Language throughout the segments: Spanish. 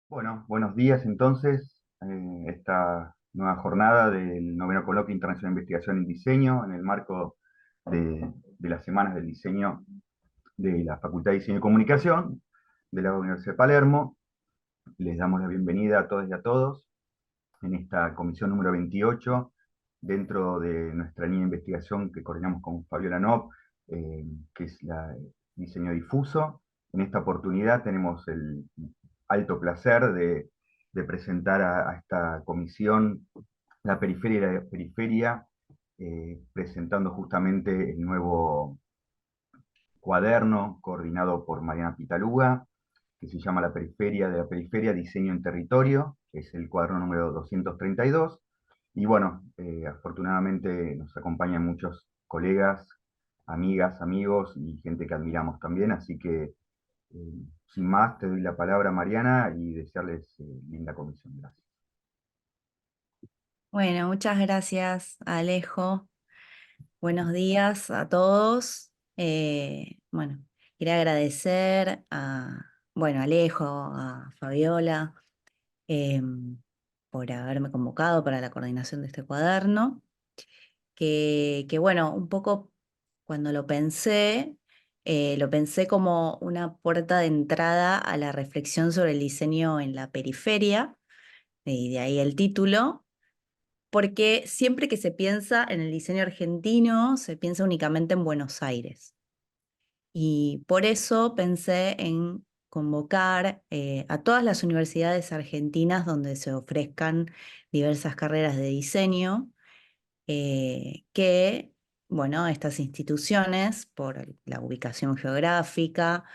Bueno, buenos días entonces. Esta nueva jornada del noveno Coloquio Internacional de Investigación y Diseño en el marco de las Semanas del Diseño de la Facultad de Diseño y Comunicación de la Universidad de Palermo. Les damos la bienvenida a todos y a todos en esta comisión número 28 dentro de nuestra línea de investigación que coordinamos con Fabiola Nopp, que es la diseño difuso. En esta oportunidad tenemos el alto placer de presentar a esta comisión la periferia de la periferia, presentando justamente el nuevo cuaderno coordinado por Mariana Pitaluga, que se llama La Periferia de la Periferia, Diseño en Territorio, que es el cuaderno número 232. Y bueno, afortunadamente nos acompañan muchos colegas, amigas, amigos y gente que admiramos también, así que sin más te doy la palabra, Mariana, y desearles linda comisión. Gracias. Bueno, muchas gracias, Alejo. Buenos días a todos. Bueno, quería agradecer a Alejo, a Fabiola, por haberme convocado para la coordinación de este cuaderno, que bueno, un poco cuando lo pensé como una puerta de entrada a la reflexión sobre el diseño en la periferia, y de ahí el título. Porque siempre que se piensa en el diseño argentino, se piensa únicamente en Buenos Aires. Y por eso pensé en convocar a todas las universidades argentinas donde se ofrezcan diversas carreras de diseño, que, bueno, estas instituciones, por la ubicación geográfica,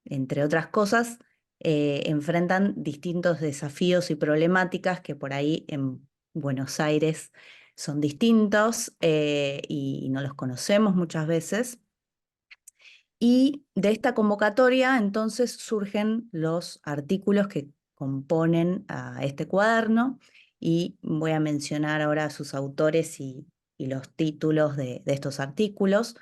entre otras cosas, enfrentan distintos desafíos y problemáticas que por ahí en Buenos Aires son distintos, y no los conocemos muchas veces. Y de esta convocatoria entonces surgen los artículos que componen a este cuaderno, y voy a mencionar ahora a sus autores y los títulos de estos artículos.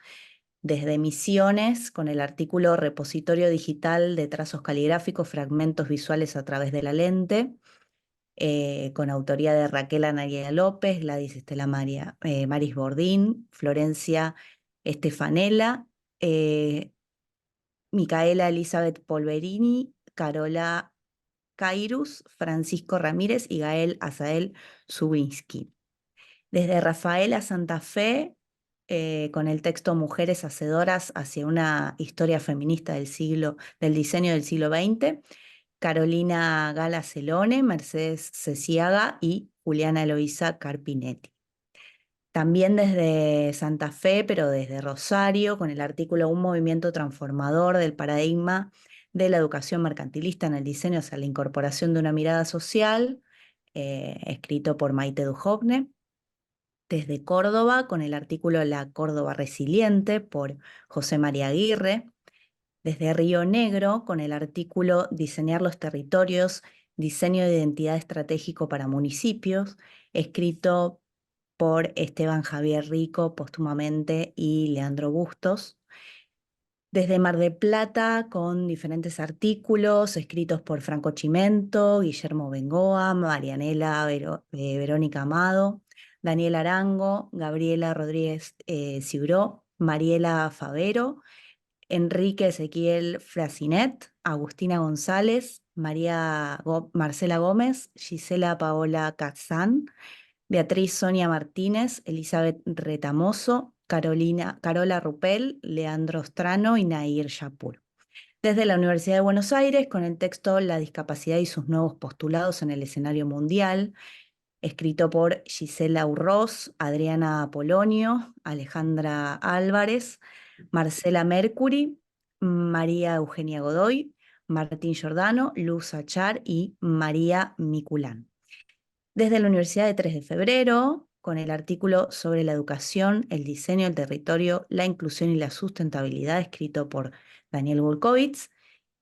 Desde Misiones, con el artículo Repositorio Digital de Trazos Caligráficos, Fragmentos Visuales a través de la lente, con autoría de Raquel Anaria López, Gladys Estela Maris Bordín, Florencia Estefanela, Micaela Elizabeth Polverini, Carola Cairus, Francisco Ramírez y Gael Azael Zubinski. Desde Rafaela Santa Fe, con el texto Mujeres Hacedoras hacia una historia feminista del diseño del siglo XX, Carolina Gala Celone, Mercedes Ceciaga y Juliana Eloísa Carpinetti. También desde Santa Fe, pero desde Rosario, con el artículo Un movimiento transformador del paradigma de la educación mercantilista en el diseño hacia la incorporación de una mirada social, escrito por Maite Duhovne. Desde Córdoba, con el artículo La Córdoba Resiliente por José María Aguirre. Desde Río Negro, con el artículo Diseñar los territorios, diseño de identidad estratégico para municipios, escrito por Esteban Javier Rico póstumamente y Leandro Bustos. Desde Mar del Plata, con diferentes artículos escritos por Franco Chimento, Guillermo Bengoa, Verónica Amado, Daniel Arango, Gabriela Rodríguez Cibró, Mariela Favero, Enrique Ezequiel Frasinet, Agustina González, Marcela Gómez, Gisela Paola Kazán, Beatriz Sonia Martínez, Elizabeth Retamoso, Carola Rupel, Leandro Strano y Nair Yapur. Desde la Universidad de Buenos Aires, con el texto La discapacidad y sus nuevos postulados en el escenario mundial, escrito por Gisela Urroz, Adriana Apolonio, Alejandra Álvarez, Marcela Mercury, María Eugenia Godoy, Martín Giordano, Luz Achar y María Miculán. Desde la Universidad de 3 de Febrero, con el artículo sobre la educación, el diseño del territorio, la inclusión y la sustentabilidad, escrito por Daniel Bulkowitz.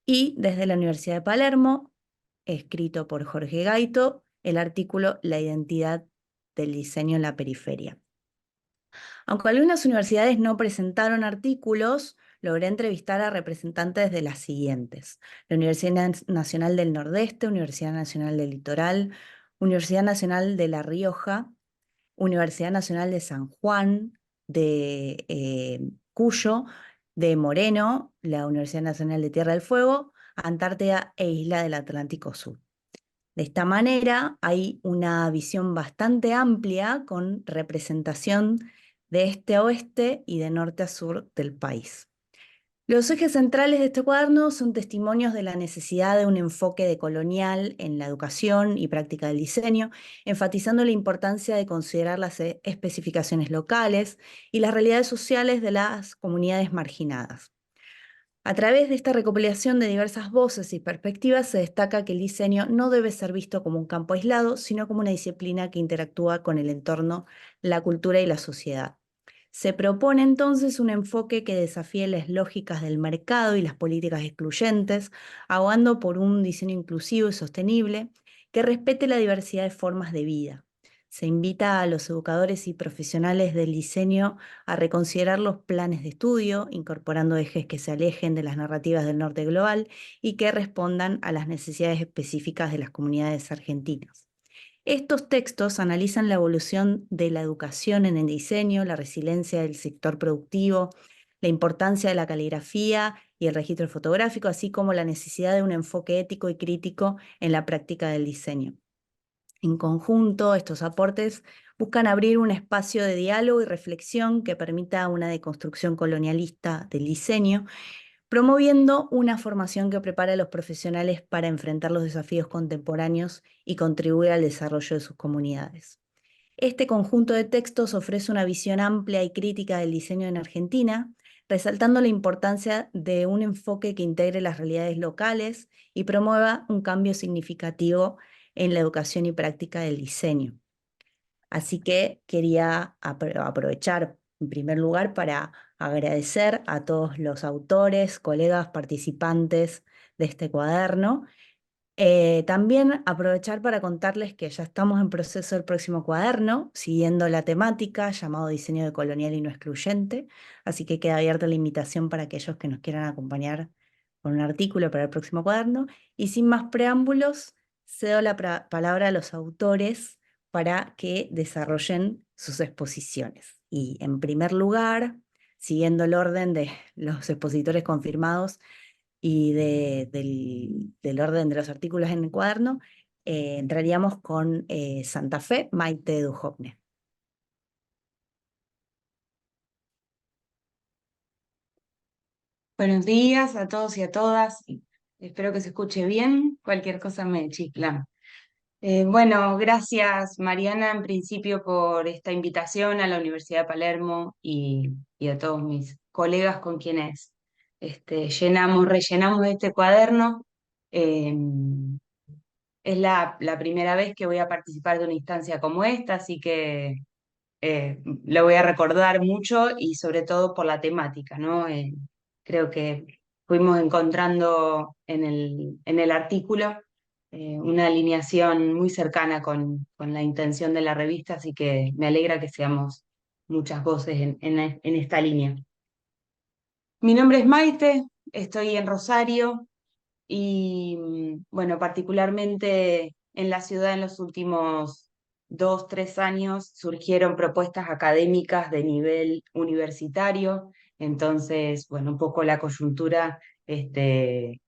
Y desde la Universidad de Palermo, escrito por Jorge Gaito, el artículo La identidad del diseño en la periferia. Aunque algunas universidades no presentaron artículos, logré entrevistar a representantes de las siguientes: la Universidad Nacional del Nordeste, Universidad Nacional del Litoral, Universidad Nacional de La Rioja, Universidad Nacional de San Juan, de Cuyo, de Moreno, la Universidad Nacional de Tierra del Fuego, Antártida e Isla del Atlántico Sur. De esta manera hay una visión bastante amplia con representación de este a oeste y de norte a sur del país. Los ejes centrales de este cuaderno son testimonios de la necesidad de un enfoque decolonial en la educación y práctica del diseño, enfatizando la importancia de considerar las especificaciones locales y las realidades sociales de las comunidades marginadas. A través de esta recopilación de diversas voces y perspectivas se destaca que el diseño no debe ser visto como un campo aislado, sino como una disciplina que interactúa con el entorno, la cultura y la sociedad. Se propone entonces un enfoque que desafíe las lógicas del mercado y las políticas excluyentes, abogando por un diseño inclusivo y sostenible que respete la diversidad de formas de vida. Se invita a los educadores y profesionales del diseño a reconsiderar los planes de estudio, incorporando ejes que se alejen de las narrativas del norte global y que respondan a las necesidades específicas de las comunidades argentinas. Estos textos analizan la evolución de la educación en el diseño, la resiliencia del sector productivo, la importancia de la caligrafía y el registro fotográfico, así como la necesidad de un enfoque ético y crítico en la práctica del diseño. En conjunto, estos aportes buscan abrir un espacio de diálogo y reflexión que permita una deconstrucción colonialista del diseño, promoviendo una formación que prepare a los profesionales para enfrentar los desafíos contemporáneos y contribuir al desarrollo de sus comunidades. Este conjunto de textos ofrece una visión amplia y crítica del diseño en Argentina, resaltando la importancia de un enfoque que integre las realidades locales y promueva un cambio significativo en la educación y práctica del diseño. Así que quería aprovechar en primer lugar para agradecer a todos los autores, colegas, participantes de este cuaderno. También aprovechar para contarles que ya estamos en proceso del próximo cuaderno, siguiendo la temática llamado Diseño decolonial y no excluyente, así que queda abierta la invitación para aquellos que nos quieran acompañar con un artículo para el próximo cuaderno. Y sin más preámbulos, cedo la palabra a los autores para que desarrollen sus exposiciones. Y en primer lugar, siguiendo el orden de los expositores confirmados, y del orden de los artículos en el cuaderno, entraríamos con Santa Fe, Maite Duhovne. Buenos días a todos y a todas. Espero que se escuche bien. Cualquier cosa me chiflan. Bueno, gracias Mariana en principio por esta invitación a la Universidad de Palermo y a todos mis colegas con quienes rellenamos este cuaderno. Eh, es la primera vez que voy a participar de una instancia como esta, así que lo voy a recordar mucho y sobre todo por la temática, ¿no? Creo que fuimos encontrando en el artículo una alineación muy cercana con la intención de la revista, así que me alegra que seamos muchas voces en esta línea. Mi nombre es Maite, estoy en Rosario y bueno, particularmente en la ciudad en los últimos 2, 3 años surgieron propuestas académicas de nivel universitario, entonces, bueno, un poco la coyuntura en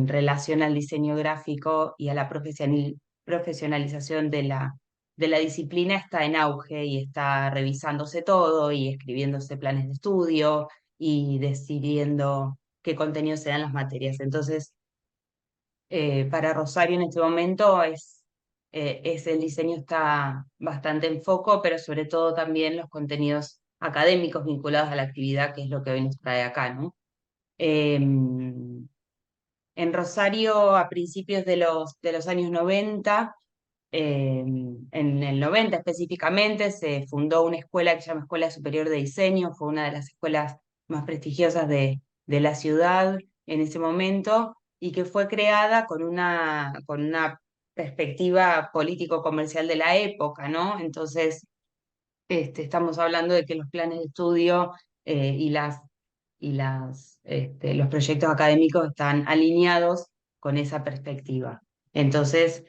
relación al diseño gráfico y a la profesionalización de la disciplina está en auge y está revisándose todo y escribiéndose planes de estudio y decidiendo qué contenido se dan las materias. Entonces, para Rosario en este momento el diseño está bastante en foco, pero sobre todo también los contenidos académicos vinculados a la actividad, que es lo que hoy nos trae acá, ¿no? En Rosario, a principios de los años 90, en el 90 específicamente, se fundó una escuela que se llama Escuela Superior de Diseño, fue una de las escuelas más prestigiosas de la ciudad en ese momento, y que fue creada con una perspectiva político-comercial de la época, ¿no? Entonces, estamos hablando de que los planes de estudio y los proyectos académicos están alineados con esa perspectiva. Entonces,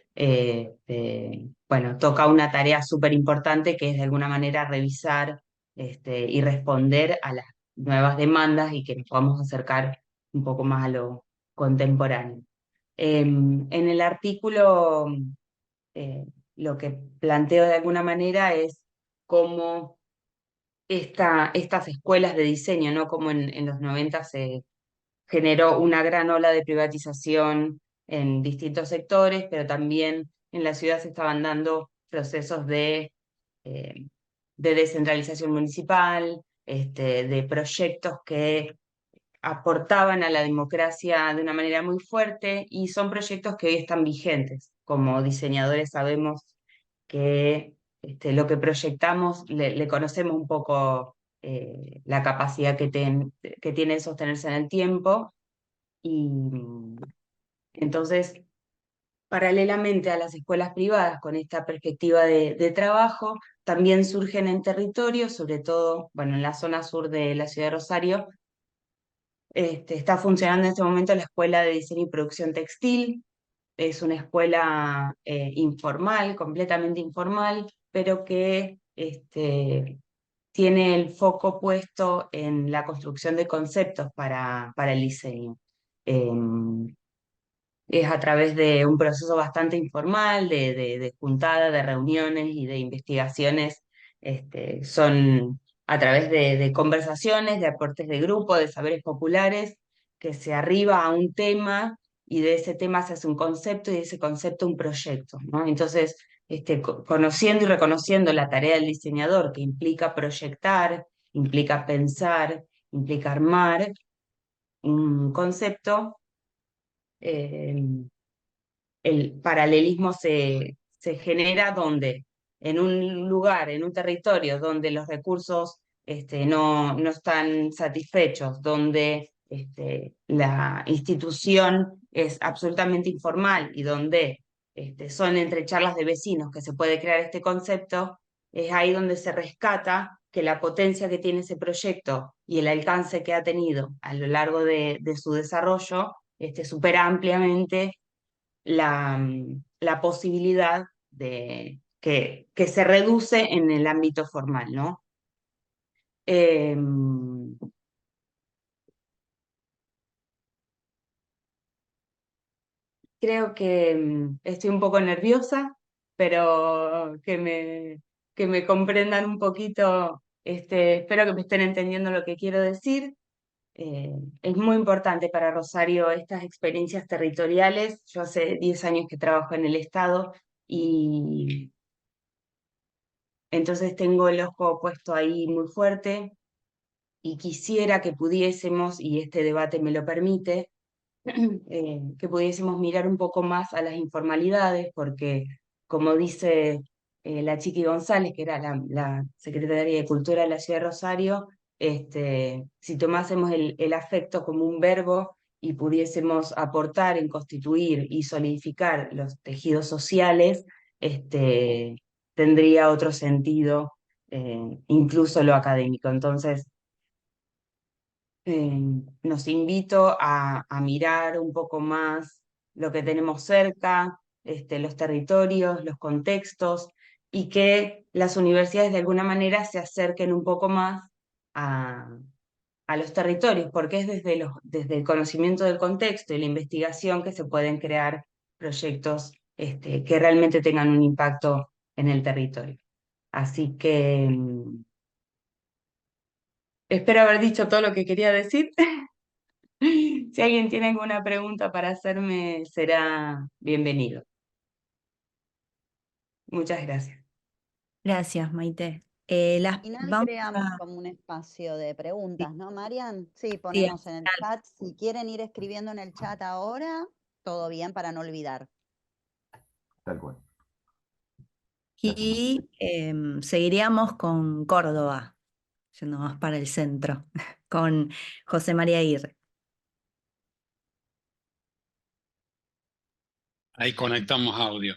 bueno, toca una tarea súper importante que es de alguna manera revisar y responder a las nuevas demandas y que nos podamos acercar un poco más a lo contemporáneo. En el artículo, eh, lo que planteo de alguna manera es cómo estas escuelas de diseño, ¿no? Como en los 90 se generó una gran ola de privatización en distintos sectores, pero también en la ciudad se estaban dando procesos eh, de descentralización municipal, de proyectos que aportaban a la democracia de una manera muy fuerte y son proyectos que hoy están vigentes. Como diseñadores sabemos que lo que proyectamos le conocemos un poco la capacidad que tiene de sostenerse en el tiempo y entonces, paralelamente a las escuelas privadas con esta perspectiva de trabajo, también surgen en territorios, sobre todo, bueno, en la zona sur de la ciudad de Rosario, está funcionando en este momento la Escuela de Diseño y Producción Textil. Es una escuela informal, completamente informal, pero que tiene el foco puesto en la construcción de conceptos para el diseño. Es a través de un proceso bastante informal, de juntada, de reuniones y de investigaciones. Son a través de conversaciones, de aportes de grupo, de saberes populares, que se arriba a un tema y de ese tema se hace un concepto y de ese concepto un proyecto, ¿no? Entonces, conociendo y reconociendo la tarea del diseñador, que implica proyectar, implica pensar, implica armar un concepto, eh, el paralelismo se genera donde, en un lugar, en un territorio donde los recursos no están satisfechos, donde la institución es absolutamente informal y donde son entre charlas de vecinos que se puede crear este concepto, es ahí donde se rescata que la potencia que tiene ese proyecto y el alcance que ha tenido a lo largo de su desarrollo supera ampliamente la posibilidad que se reduce en el ámbito formal, ¿no? Creo que estoy un poco nerviosa, pero que me comprendan un poquito, espero que me estén entendiendo lo que quiero decir. Es muy importante para Rosario estas experiencias territoriales. Yo hace 10 años que trabajo en el Estado y entonces tengo el ojo puesto ahí muy fuerte y quisiera que pudiésemos, y este debate me lo permite, que pudiésemos mirar un poco más a las informalidades, porque como dice la Chiqui González, que era la secretaria de Cultura de la Ciudad de Rosario, si tomásemos el afecto como un verbo y pudiésemos aportar en constituir y solidificar los tejidos sociales, tendría otro sentido, incluso lo académico. Entonces, los invito a mirar un poco más lo que tenemos cerca, los territorios, los contextos, y que las universidades de alguna manera se acerquen un poco más a, a los territorios, porque es desde el conocimiento del contexto y la investigación que se pueden crear proyectos que realmente tengan un impacto en el territorio. Así que espero haber dicho todo lo que quería decir. Si alguien tiene alguna pregunta para hacerme, será bienvenido. Muchas gracias. Gracias, Maite. Al final creamos como un espacio de preguntas, ¿no, Marian? Sí, ponemos en el chat. Si quieren ir escribiendo en el chat ahora, todo bien para no olvidar. Tal cual. Y seguiríamos con Córdoba, yendo más para el centro, con José María Aguirre. Ahí conectamos audio.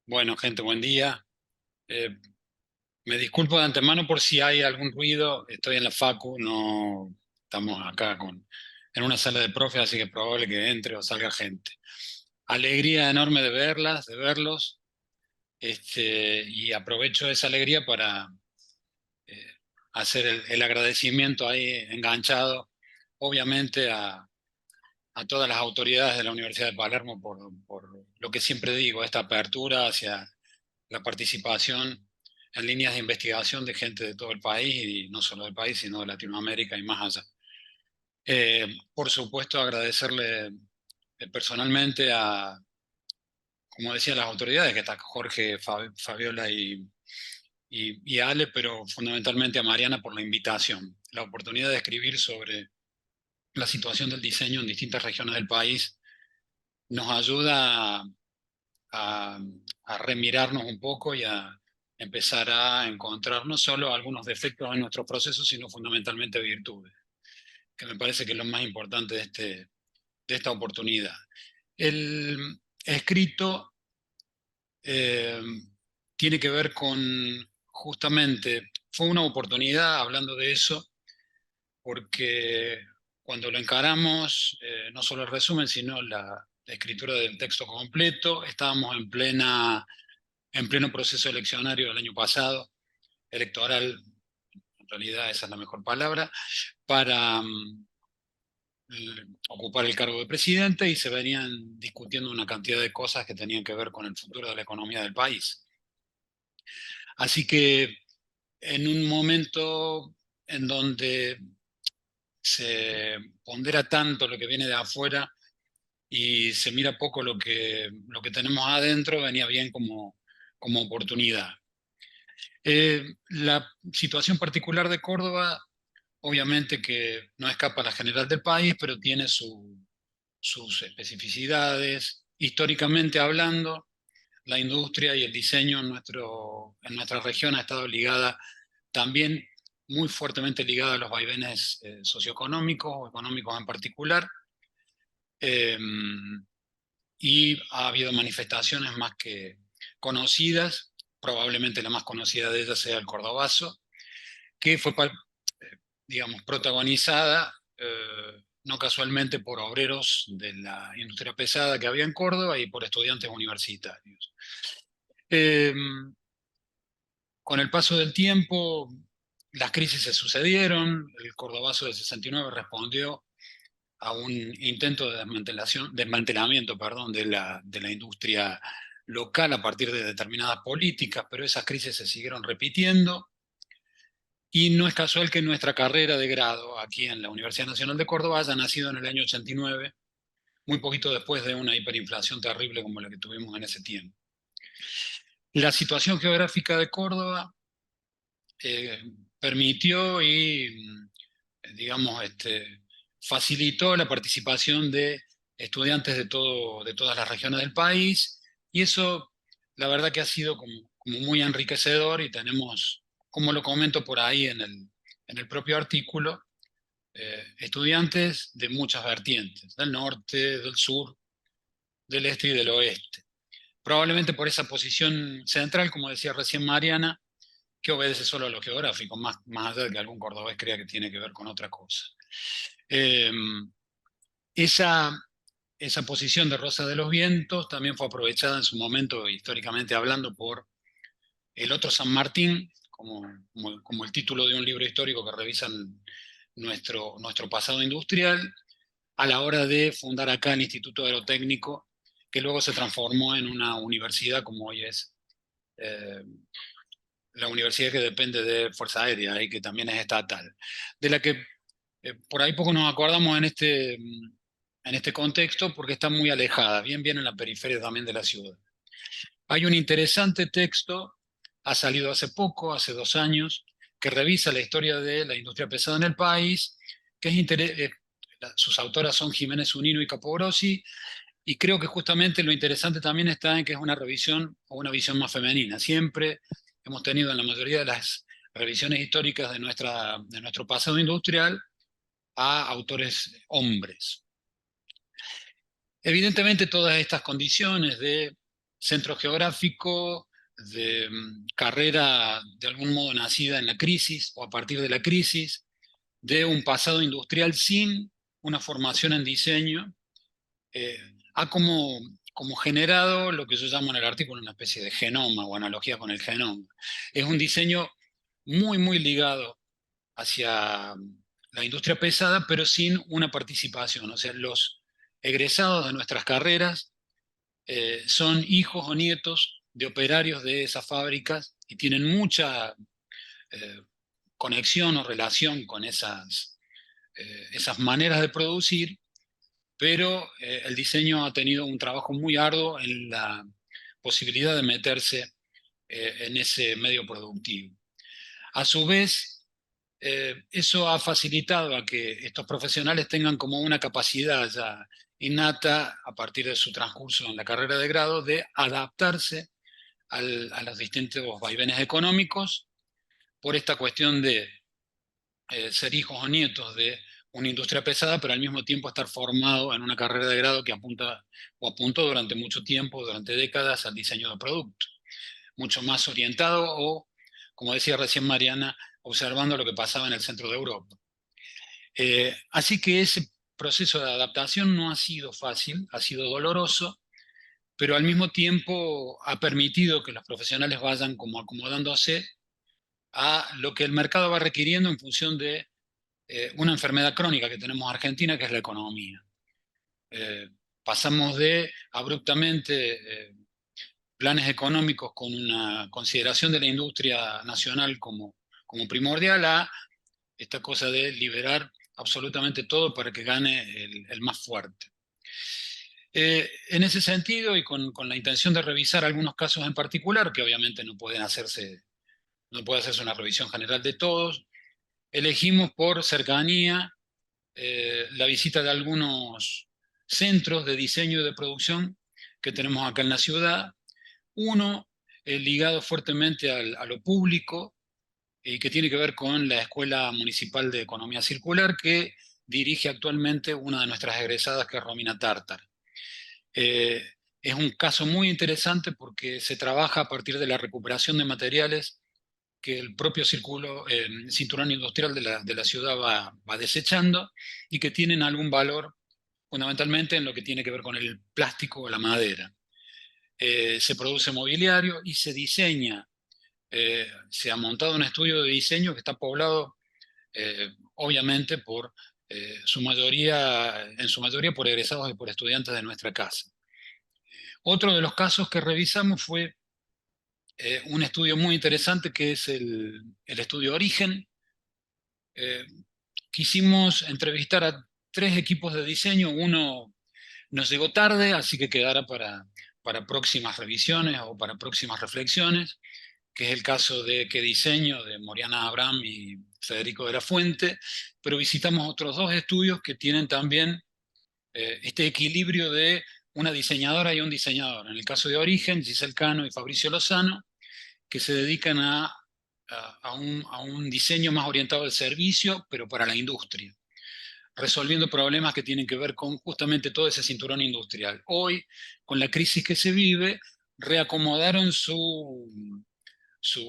Bueno, gente, buen día. Me disculpo de antemano por si hay algún ruido. Estoy en la facu, no estamos acá en una sala de profes, así que es probable que entre o salga gente. Alegría enorme de verlas, de verlos, y aprovecho esa alegría para hacer el agradecimiento ahí enganchado, obviamente a todas las autoridades de la Universidad de Palermo por lo que siempre digo, esta apertura hacia la participación en líneas de investigación de gente de todo el país, y no solo del país, sino de Latinoamérica y más allá. Por supuesto, agradecerle personalmente como decía, las autoridades, que está Jorge, Fabiola y Ale, pero fundamentalmente a Mariana por la invitación, la oportunidad de escribir sobre la situación del diseño en distintas regiones del país nos ayuda a remirarnos un poco y a empezar a encontrar no solo algunos defectos en nuestros procesos, sino fundamentalmente virtudes, que me parece que es lo más importante de esta oportunidad. El escrito tiene que ver con, justamente, fue una oportunidad, hablando de eso, porque cuando lo encaramos, no solo el resumen, sino la escritura del texto completo, estábamos en pleno proceso eleccionario del año pasado, electoral, en realidad esa es la mejor palabra, para ocupar el cargo de presidente, y se venían discutiendo una cantidad de cosas que tenían que ver con el futuro de la economía del país. Así que en un momento en donde se pondera tanto lo que viene de afuera y se mira poco lo que tenemos adentro, venía bien como oportunidad. La situación particular de Córdoba, obviamente que no escapa a la general del país, pero tiene sus especificidades. Históricamente hablando, la industria y el diseño en nuestra región ha estado ligada también muy fuertemente ligada a los vaivenes socioeconómicos o económicos en particular. Y ha habido manifestaciones más que conocidas, probablemente la más conocida de ellas sea el Cordobazo, que fue, digamos, protagonizada no casualmente por obreros de la industria pesada que había en Córdoba y por estudiantes universitarios. Con el paso del tiempo, las crisis se sucedieron. El Cordobazo del 69 respondió a un intento de desmantelamiento, de la industria local a partir de determinadas políticas, pero esas crisis se siguieron repitiendo. Y no es casual que nuestra carrera de grado aquí en la Universidad Nacional de Córdoba haya nacido en el año 89, muy poquito después de una hiperinflación terrible como la que tuvimos en ese tiempo. La situación geográfica de Córdoba permitió y, digamos, facilitó la participación de estudiantes de todas las regiones del país, y eso la verdad que ha sido como muy enriquecedor, y tenemos, como lo comento por ahí en el propio artículo, estudiantes de muchas vertientes, del norte, del sur, del este y del oeste. Probablemente por esa posición central, como decía recién Mariana, que obedece solo a lo geográfico, más allá de que algún cordobés crea que tiene que ver con otra cosa. Esa posición de Rosa de los Vientos también fue aprovechada en su momento, históricamente hablando, por el otro San Martín, como el título de un libro histórico que revisa nuestro pasado industrial, a la hora de fundar acá el Instituto Aerotécnico, que luego se transformó en una universidad como hoy es la universidad que depende de Fuerza Aérea y que también es estatal, de la que por ahí poco nos acordamos en este contexto, porque está muy alejada, bien en la periferia también de la ciudad. Hay un interesante texto, ha salido hace poco, hace 2 años, que revisa la historia de la industria pesada en el país, que sus autoras son Jiménez Zunino y Capogrossi, y creo que justamente lo interesante también está en que es una revisión o una visión más femenina. Siempre hemos tenido en la mayoría de las revisiones históricas de nuestro pasado industrial a autores hombres. Evidentemente todas estas condiciones de centro geográfico, de carrera de algún modo nacida en la crisis o a partir de la crisis, de un pasado industrial sin una formación en diseño, ha como generado lo que yo llamo en el artículo una especie de genoma o analogía con el genoma. Es un diseño muy, muy ligado hacia la industria pesada, pero sin una participación. O sea, los egresados de nuestras carreras son hijos o nietos de operarios de esas fábricas y tienen mucha conexión o relación con esas maneras de producir, pero el diseño ha tenido un trabajo muy arduo en la posibilidad de meterse en ese medio productivo. A su vez, eso ha facilitado a que estos profesionales tengan como una capacidad ya innata, a partir de su transcurso en la carrera de grado, de adaptarse a los distintos vaivenes económicos por esta cuestión de ser hijos o nietos de una industria pesada, pero al mismo tiempo estar formado en una carrera de grado que apunta o apuntó durante mucho tiempo, durante décadas, al diseño de producto, mucho más orientado o, como decía recién Mariana, observando lo que pasaba en el centro de Europa. Así que ese proceso de adaptación no ha sido fácil, ha sido doloroso, pero al mismo tiempo ha permitido que los profesionales vayan como acomodándose a lo que el mercado va requiriendo en función de una enfermedad crónica que tenemos en Argentina, que es la economía. Pasamos de abruptamente planes económicos con una consideración de la industria nacional como primordial a esta cosa de liberar absolutamente todo para que gane el más fuerte. En ese sentido, y con la intención de revisar algunos casos en particular, que obviamente no puede hacerse una revisión general de todos, elegimos por cercanía la visita de algunos centros de diseño y de producción que tenemos acá en la ciudad. Uno ligado fuertemente a lo público y que tiene que ver con la Escuela Municipal de Economía Circular, que dirige actualmente una de nuestras egresadas, que es Romina Tartar. Es un caso muy interesante porque se trabaja a partir de la recuperación de materiales que el propio cinturón industrial de la ciudad va desechando y que tienen algún valor fundamentalmente en lo que tiene que ver con el plástico o la madera. Se produce mobiliario y se diseña, se ha montado un estudio de diseño que está poblado obviamente por en su mayoría por egresados y por estudiantes de nuestra casa. Otro de los casos que revisamos fue un estudio muy interesante que es el estudio Origen. Quisimos entrevistar a 3 equipos de diseño. Uno nos llegó tarde, así que quedará para próximas revisiones o para próximas reflexiones, que es el caso de Qué Diseño, de Moriana Abraham y Federico de la Fuente, pero visitamos otros 2 estudios que tienen también este equilibrio de una diseñadora y un diseñador. En el caso de Origen, Giselle Cano y Fabricio Lozano, que se dedican a un diseño más orientado al servicio, pero para la industria, resolviendo problemas que tienen que ver con justamente todo ese cinturón industrial. Hoy, con la crisis que se vive, reacomodaron su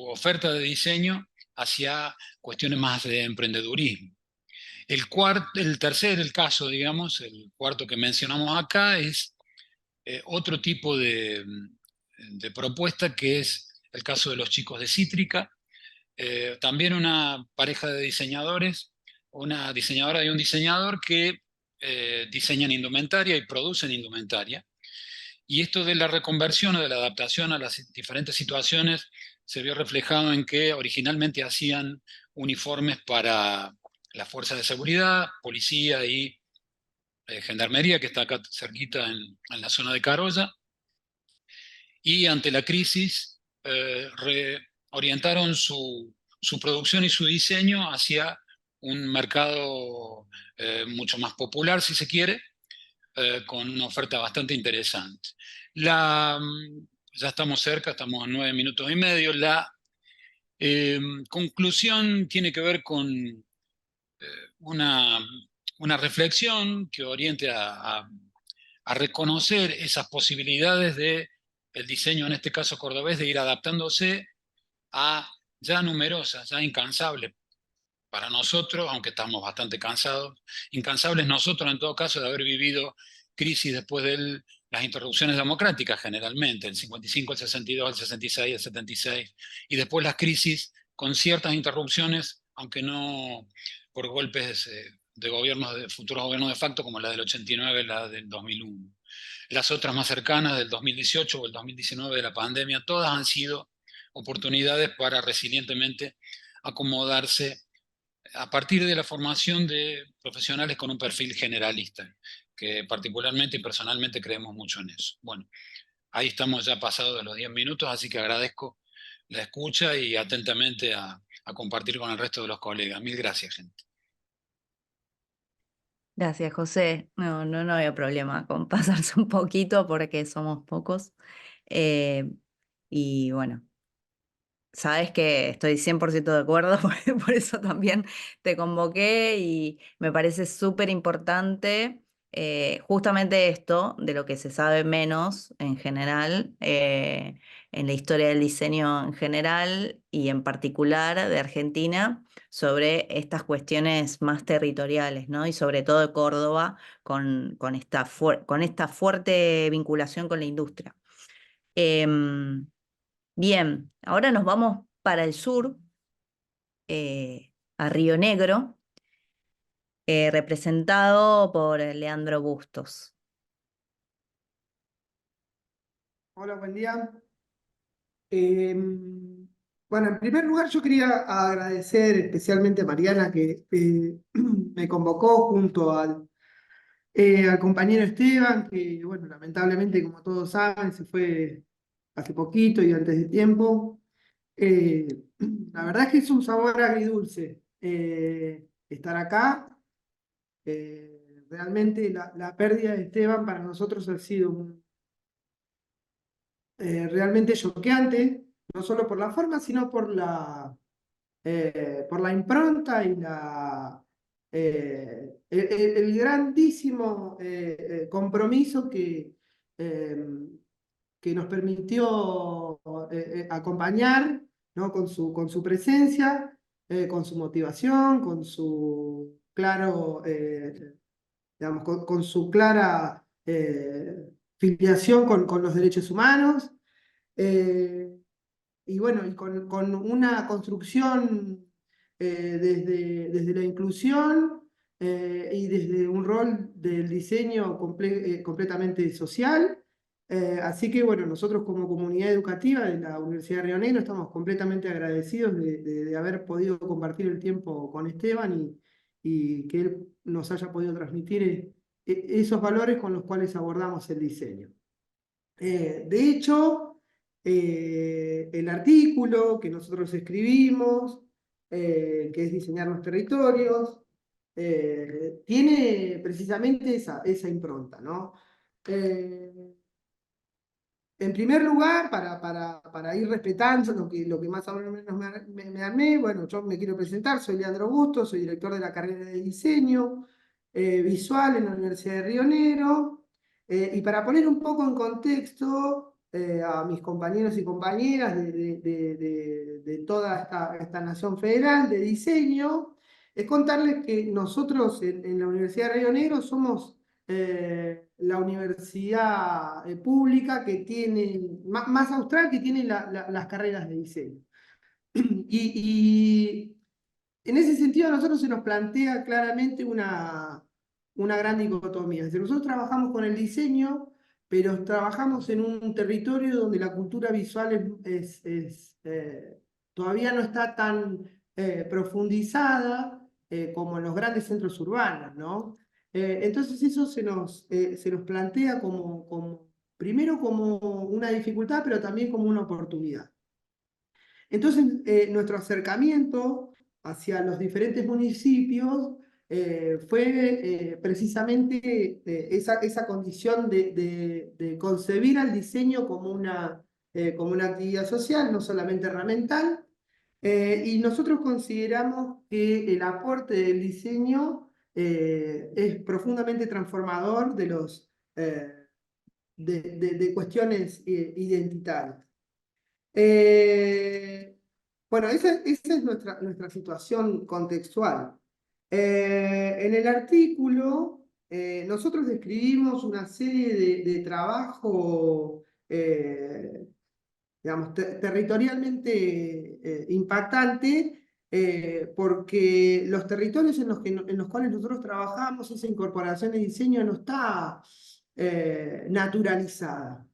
oferta de diseño hacia cuestiones más de emprendedurismo. El caso, digamos, el cuarto que mencionamos acá, es otro tipo de propuesta, que es el caso de los chicos de Cítrica. También una pareja de diseñadores, una diseñadora y un diseñador que diseñan indumentaria y producen indumentaria. Y esto de la reconversión o de la adaptación a las diferentes situaciones se vio reflejado en que originalmente hacían uniformes para las fuerzas de seguridad, policía y gendarmería, que está acá cerquita en la zona de Carolla. Y ante la crisis reorientaron su producción y su diseño hacia un mercado mucho más popular, si se quiere, con una oferta bastante interesante. Ya estamos cerca, estamos a 9 minutos y medio. La conclusión tiene que ver con una reflexión que oriente a reconocer esas posibilidades de el diseño, en este caso cordobés, de ir adaptándose a ya numerosas, ya incansables para nosotros, aunque estamos bastante cansados, incansables nosotros en todo caso de haber vivido crisis después de las interrupciones democráticas generalmente, el 55, el 62, el 66, el 76, y después las crisis con ciertas interrupciones, aunque no por golpes de gobiernos, de futuros gobiernos de facto, como la del 89, la del 2001. Las otras más cercanas, del 2018 o el 2019 de la pandemia, todas han sido oportunidades para resilientemente acomodarse a partir de la formación de profesionales con un perfil generalista, que particularmente y personalmente creemos mucho en eso. Bueno, ahí estamos ya pasados de los 10 minutos, así que agradezco la escucha y atentamente a compartir con el resto de los colegas. Mil gracias, gente. Gracias, José. No había problema con pasarse un poquito porque somos pocos. Y bueno, sabes que estoy 100% de acuerdo, por eso también te convoqué y me parece súper importante justamente esto de lo que se sabe menos en general, en la historia del diseño en general y en particular de Argentina, sobre estas cuestiones más territoriales, ¿no? Y sobre todo de Córdoba con esta fuerte vinculación con la industria. Em, Bien, ahora nos vamos para el sur, a Río Negro, representado por Leandro Bustos. Hola, buen día. Bueno, en primer lugar yo quería agradecer especialmente a Mariana que me convocó junto al compañero Esteban, que bueno, lamentablemente como todos saben se fue hace poquito y antes de tiempo. Eh, la verdad es que es un sabor agridulce estar acá. Realmente la pérdida de Esteban para nosotros ha sido realmente choqueante, no solo por la forma, sino por la impronta y el grandísimo compromiso que nos permitió acompañar, ¿no? Con su presencia, con su motivación, con su claro, digamos, con su clara filiación con los derechos humanos. eh, y bueno, y con una construcción desde la inclusión y desde un rol del diseño completamente social. Así que bueno, nosotros como comunidad educativa de la Universidad de Río Negro estamos completamente agradecidos de haber podido compartir el tiempo con Esteban y que él nos haya podido transmitir esos valores con los cuales abordamos el diseño. De hecho, el artículo que nosotros escribimos, que es diseñar los territorios, tiene precisamente esa impronta, ¿no? En primer lugar, para ir respetando lo que más o menos me armé, bueno, yo me quiero presentar, soy Leandro Bustos, soy director de la carrera de diseño visual en la Universidad de Río Negro. Y para poner un poco en contexto a mis compañeros y compañeras de toda esta nación federal de diseño, es contarles que nosotros en la Universidad de Río Negro somos la universidad pública que tiene, más austral, que tiene las carreras de diseño. Y en ese sentido a nosotros se nos plantea claramente una gran dicotomía. Es decir, nosotros trabajamos con el diseño, pero trabajamos en un territorio donde la cultura visual todavía no está tan profundizada como en los grandes centros urbanos, ¿no? Entonces eso se nos plantea primero como una dificultad, pero también como una oportunidad. Entonces, nuestro acercamiento hacia los diferentes municipios fue precisamente esa condición de concebir al diseño como una actividad social, no solamente herramental. Y nosotros consideramos que el aporte del diseño es profundamente transformador de cuestiones identitarias. Bueno, esa es nuestra situación contextual. En el artículo, nosotros describimos una serie de trabajo, digamos, territorialmente impactante, porque los territorios en los cuales nosotros trabajamos, esa incorporación de diseño no está naturalizada.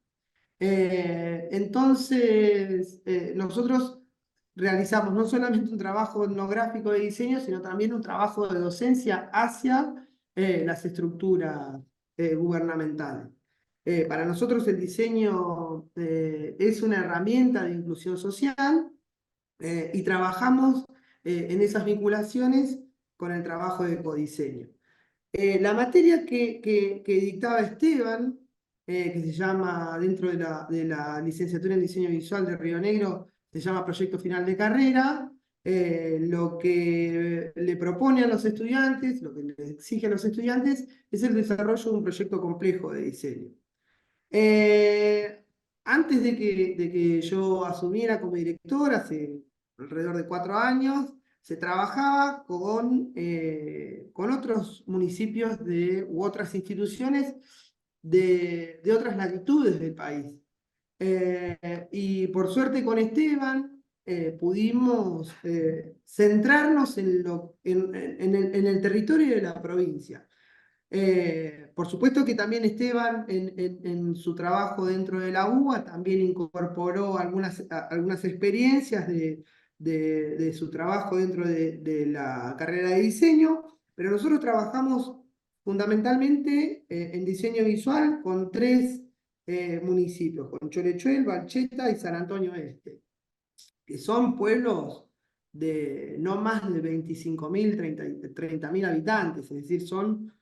Entonces, nosotros realizamos no solamente un trabajo etnográfico de diseño, sino también un trabajo de docencia hacia las estructuras gubernamentales. Para nosotros el diseño es una herramienta de inclusión social y trabajamos en esas vinculaciones con el trabajo de ecodiseño. La materia que dictaba Esteban, que se llama, dentro de la licenciatura en diseño visual de Río Negro, se llama proyecto final de carrera, lo que le propone a los estudiantes, lo que le exige a los estudiantes, es el desarrollo de un proyecto complejo de diseño. Antes de que yo asumiera como director, hace alrededor de 4 años, se trabajaba con otros municipios u otras instituciones de otras latitudes del país. Y por suerte con Esteban pudimos centrarnos en el territorio de la provincia. Por supuesto que también Esteban en su trabajo dentro de la UBA también incorporó algunas experiencias de su trabajo dentro de la carrera de diseño, pero nosotros trabajamos fundamentalmente en diseño visual con 3 municipios, con Cholechuel, Balcheta y San Antonio Este, que son pueblos de no más de 25.000, 30.000 habitantes, es decir, son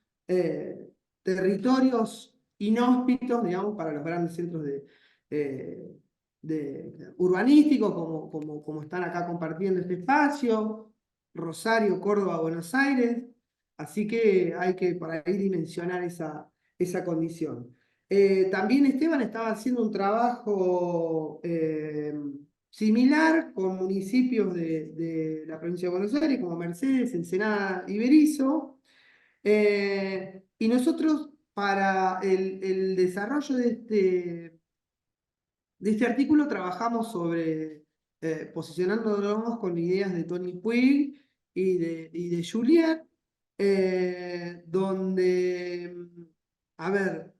territorios inhóspitos, digamos, para los grandes centros urbanísticos, como están acá compartiendo este espacio, Rosario, Córdoba, Buenos Aires, así que hay que por ahí dimensionar esa condición. También Esteban estaba haciendo un trabajo similar con municipios de la provincia de Buenos Aires, como Mercedes, Ensenada y Berisso. Y nosotros, para el desarrollo de este artículo, trabajamos sobre posicionándonos con ideas de Tony Puig y de Juliet, donde, a ver,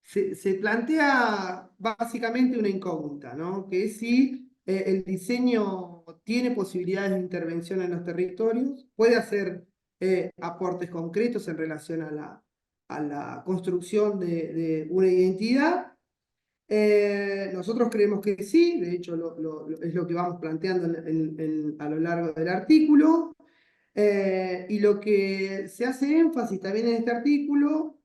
se plantea básicamente una incógnita, ¿no? Que es si el diseño tiene posibilidades de intervención en los territorios, puede hacer aportes concretos en relación a la construcción de una identidad. Nosotros creemos que sí, de hecho es lo que vamos planteando a lo largo del artículo. Y lo que se hace énfasis también en este artículo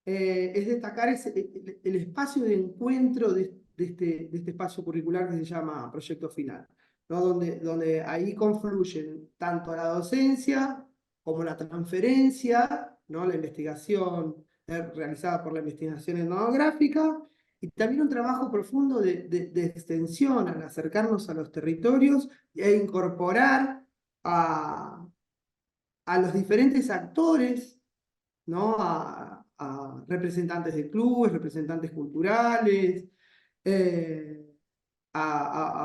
es destacar el espacio de encuentro de este espacio curricular que se llama Proyecto Final, ¿no? Donde ahí confluyen tanto la docencia como la transferencia, ¿no? La investigación realizada por la investigación etnográfica, y también un trabajo profundo de extensión al acercarnos a los territorios e incorporar a los diferentes actores, ¿no? A representantes de clubes, representantes culturales,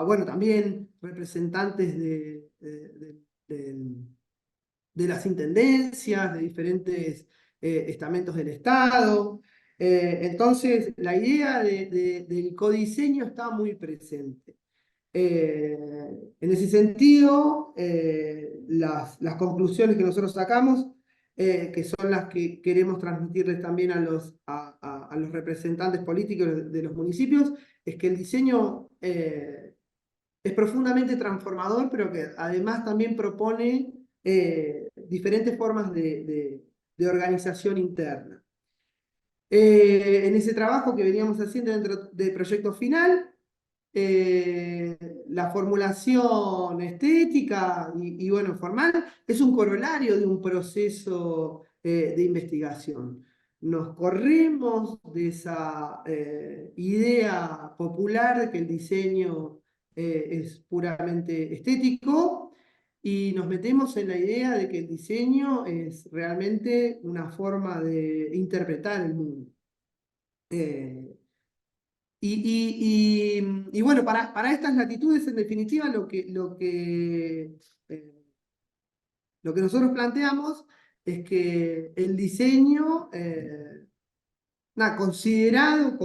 bueno, también representantes de las intendencias, de diferentes estamentos del Estado. Entonces, la idea del codiseño está muy presente. En ese sentido, las conclusiones que nosotros sacamos, que son las que queremos transmitirles también a los representantes políticos de los municipios, es que el diseño es profundamente transformador, pero que además también propone diferentes formas de organización interna. En ese trabajo que veníamos haciendo dentro del proyecto final, la formulación estética y bueno, formal es un corolario de un proceso de investigación. Nos corremos de esa idea popular de que el diseño es puramente estético, y nos metemos en la idea de que el diseño es realmente una forma de interpretar el mundo. Y bueno, para estas latitudes, en definitiva, lo que nosotros planteamos es que el diseño, considerado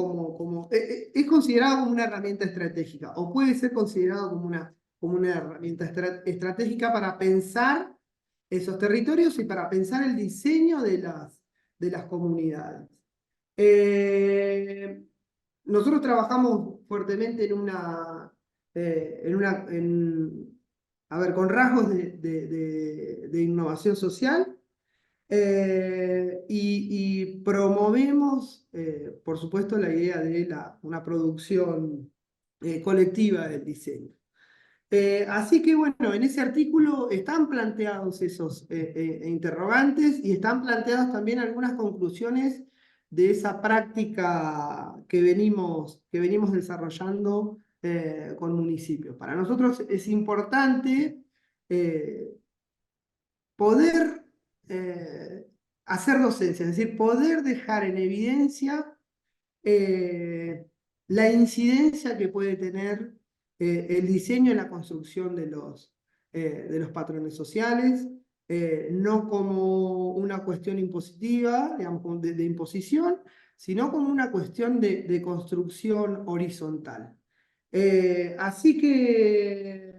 es considerado como una herramienta estratégica, o puede ser considerado como una herramienta estratégica para pensar esos territorios y para pensar el diseño de las comunidades. Nosotros trabajamos fuertemente con rasgos de innovación social, y promovemos, por supuesto, la idea de una producción colectiva del diseño. Así que bueno, en ese artículo están planteados esos interrogantes, y están planteadas también algunas conclusiones de esa práctica que venimos desarrollando con municipios. Para nosotros es importante poder hacer docencia, es decir, poder dejar en evidencia la incidencia que puede tener el diseño en la construcción de los patrones sociales, no como una cuestión impositiva, digamos, de imposición, sino como una cuestión de construcción horizontal. Así que,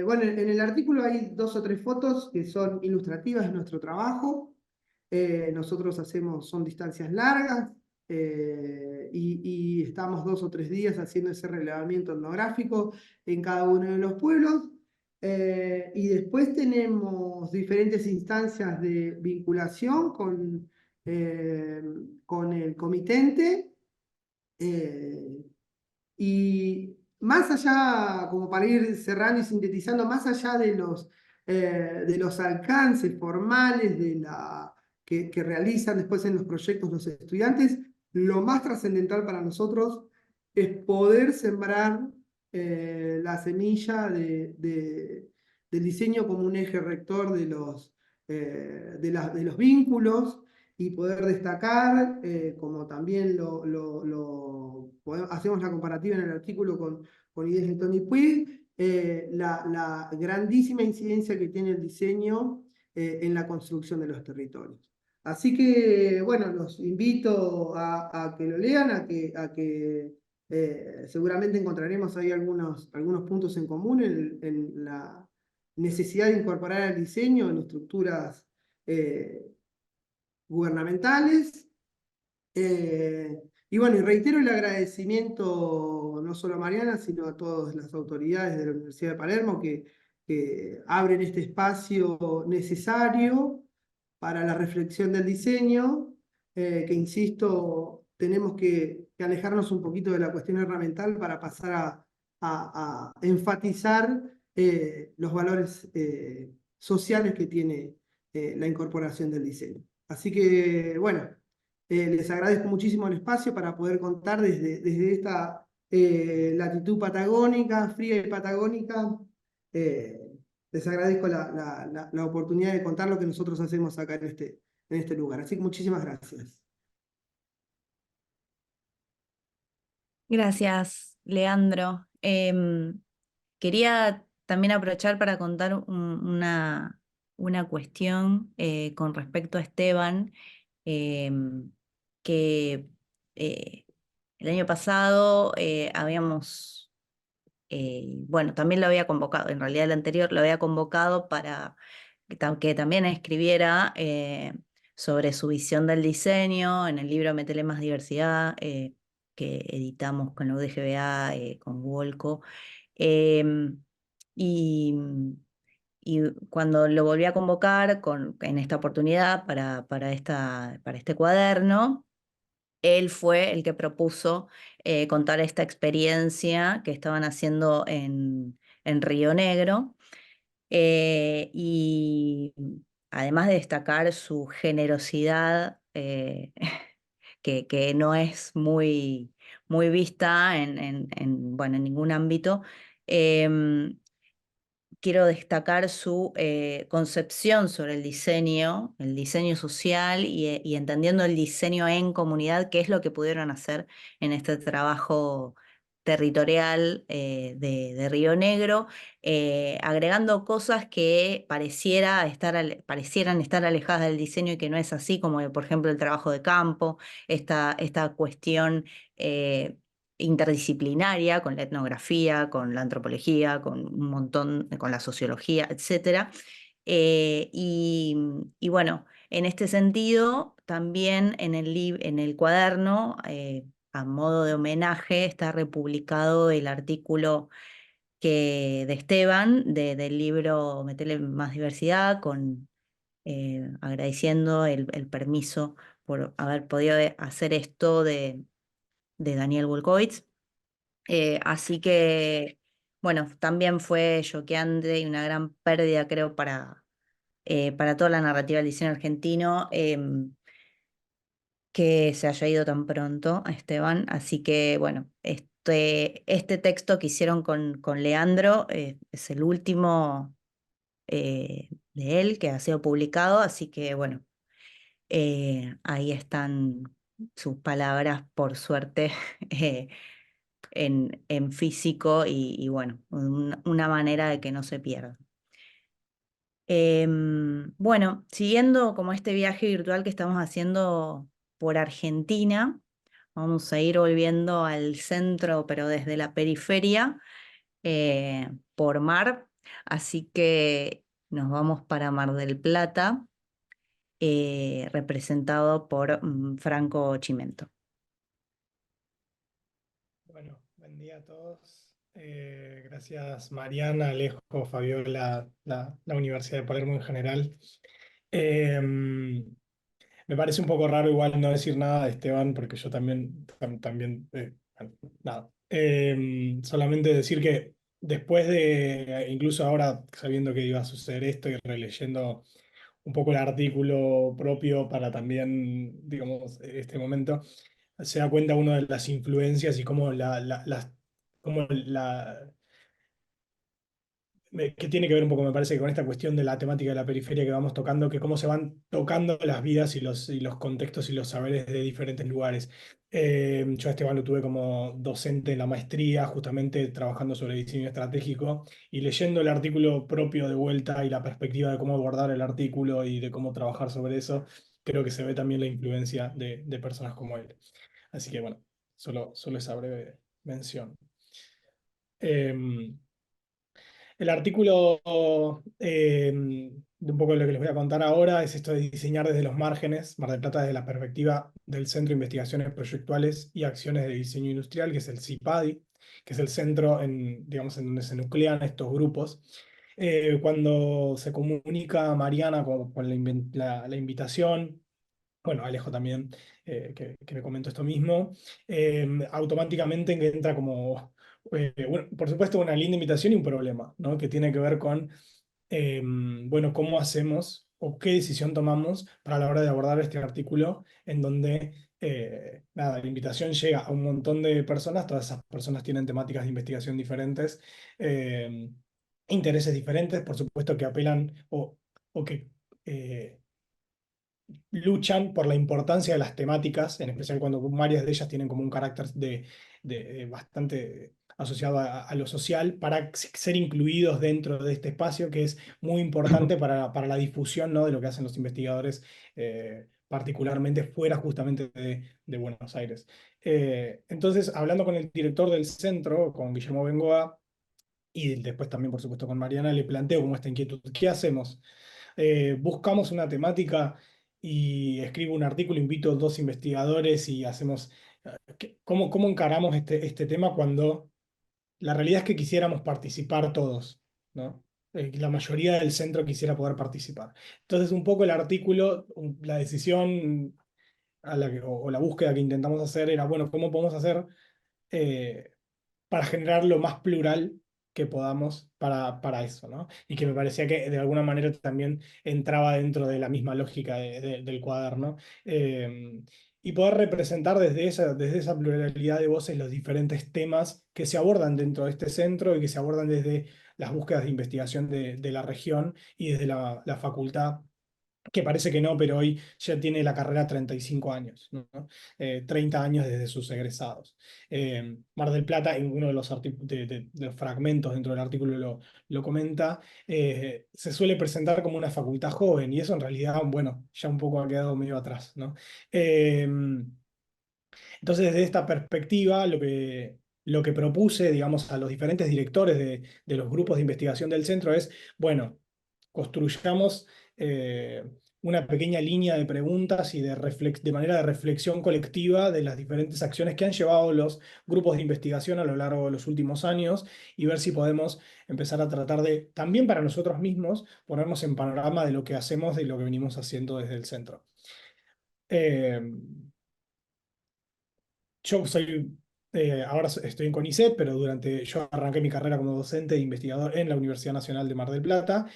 bueno, en el artículo hay 2 o 3 fotos que son ilustrativas de nuestro trabajo. Nosotros son distancias largas, y estamos 2 o 3 días haciendo ese relevamiento etnográfico en cada uno de los pueblos. Y después tenemos diferentes instancias de vinculación con el comitente. Y más allá, como para ir cerrando y sintetizando, más allá de los alcances formales que realizan después en los proyectos los estudiantes, lo más trascendental para nosotros es poder sembrar la semilla del diseño como un eje rector de los vínculos, y poder destacar, como también hacemos la comparativa en el artículo con ideas de Tony Puig, la grandísima incidencia que tiene el diseño en la construcción de los territorios. Así que, bueno, los invito a que lo lean, a que seguramente encontraremos ahí algunos puntos en común en la necesidad de incorporar el diseño en estructuras gubernamentales. Y bueno, y reitero el agradecimiento no solo a Mariana, sino a todas las autoridades de la Universidad de Palermo que abren este espacio necesario para la reflexión del diseño, que insisto, tenemos que alejarnos un poquito de la cuestión herramental para pasar a enfatizar los valores sociales que tiene la incorporación del diseño. Así que, bueno, les agradezco muchísimo el espacio para poder contar desde esta latitud patagónica, fría y patagónica. Les agradezco la oportunidad de contar lo que nosotros hacemos acá en este lugar. Así que muchísimas gracias. Gracias, Leandro. Quería también aprovechar para contar una cuestión con respecto a Esteban, que el año pasado habíamos, bueno, también lo había convocado, en realidad el anterior lo había convocado para que también escribiera sobre su visión del diseño en el libro Métele Más Diversidad, que editamos con la UDGBA, con Wolco. Y, y cuando lo volví a convocar en esta oportunidad para este cuaderno, él fue el que propuso contar esta experiencia que estaban haciendo en Río Negro, y además de destacar su generosidad, que no es muy vista bueno, en ningún ámbito, Em, Quiero destacar su concepción sobre el diseño social y entendiendo el diseño en comunidad, qué es lo que pudieron hacer en este trabajo territorial de Río Negro, agregando cosas que parecieran estar alejadas del diseño y que no es así, como por ejemplo el trabajo de campo, esta cuestión interdisciplinaria, con la etnografía, con la antropología, con un montón, con la sociología, etcétera. Y bueno, en este sentido, también en el cuaderno, a modo de homenaje, está republicado el artículo de Esteban, del libro Metele más diversidad, agradeciendo el permiso por haber podido hacer esto de Daniel Wolkowitz. Así que, bueno, también fue choqueante y una gran pérdida, creo, para toda la narrativa del diseño argentino, que se haya ido tan pronto a Esteban. Así que, bueno, este texto que hicieron con Leandro es el último de él que ha sido publicado, así que, bueno, ahí están sus palabras, por suerte. En físico bueno, una manera de que no se pierda. Bueno, siguiendo como este viaje virtual que estamos haciendo por Argentina, vamos a ir volviendo al centro, pero desde la periferia, por mar, así que nos vamos para Mar del Plata, representado por Franco Chimento. Bueno, buen día a todos. Gracias Mariana, Alejo, Fabiola, la Universidad de Palermo en general. Me parece un poco raro igual no decir nada de Esteban, porque yo también bueno, nada. Solamente decir que después de, incluso ahora sabiendo que iba a suceder esto y releyendo un poco el artículo propio para también, digamos, este momento, se da cuenta uno de las influencias y cómo cómo que tiene que ver un poco, me parece, con esta cuestión de la temática de la periferia que vamos tocando, que cómo se van tocando las vidas y los contextos y los saberes de diferentes lugares. Yo a Esteban lo tuve como docente en la maestría, justamente trabajando sobre diseño estratégico y leyendo el artículo propio de vuelta y la perspectiva de cómo abordar el artículo y de cómo trabajar sobre eso, creo que se ve también la influencia de personas como él. Así que bueno, solo esa breve mención. El artículo de un poco de lo que les voy a contar ahora es esto de diseñar desde los márgenes, Mar del Plata desde la perspectiva del Centro de Investigaciones Proyectuales y Acciones de Diseño Industrial, que es el CIPADI, que es el centro digamos, en donde se nuclean estos grupos. Cuando se comunica Mariana con la invitación, bueno, Alejo también, que me comentó esto mismo, automáticamente entra como, bueno, por supuesto, una linda invitación y un problema, ¿no? Que tiene que ver con, bueno, cómo hacemos o qué decisión tomamos para la hora de abordar este artículo en donde, nada, la invitación llega a un montón de personas, todas esas personas tienen temáticas de investigación diferentes, intereses diferentes, por supuesto que apelan o que luchan por la importancia de las temáticas, en especial cuando varias de ellas tienen como un carácter bastante asociado a lo social, para ser incluidos dentro de este espacio que es muy importante para la difusión, ¿no? De lo que hacen los investigadores, particularmente fuera justamente de Buenos Aires. Entonces, hablando con el director del centro, con Guillermo Bengoa, y después también, por supuesto, con Mariana, le planteo como esta inquietud. ¿Qué hacemos? Buscamos una temática y escribo un artículo, invito a dos investigadores y hacemos, ¿cómo encaramos este tema cuando la realidad es que quisiéramos participar todos, ¿no? La mayoría del centro quisiera poder participar. Entonces, un poco el artículo, la decisión o la búsqueda que intentamos hacer era, bueno, ¿cómo podemos hacer para generar lo más plural que podamos para eso, ¿no? Y que me parecía que de alguna manera también entraba dentro de la misma lógica del cuaderno. y poder representar desde esa pluralidad de voces los diferentes temas que se abordan dentro de este centro y que se abordan desde las búsquedas de investigación de la región y desde la facultad, que parece que no, pero hoy ya tiene la carrera 35 años, ¿no? 30 años desde sus egresados. Mar del Plata, en uno de de los fragmentos dentro del artículo lo comenta, se suele presentar como una facultad joven, y eso en realidad, bueno, ya un poco ha quedado medio atrás, ¿no? Entonces, desde esta perspectiva, lo que propuse, digamos, a los diferentes directores de los grupos de investigación del centro es, bueno, construyamos una pequeña línea de preguntas y de manera de reflexión colectiva de las diferentes acciones que han llevado los grupos de investigación a lo largo de los últimos años y ver si podemos empezar a tratar de, también para nosotros mismos, ponernos en panorama de lo que hacemos y lo que venimos haciendo desde el centro. Yo soy, ahora estoy en CONICET, pero yo arranqué mi carrera como docente e investigador en la Universidad Nacional de Mar del Plata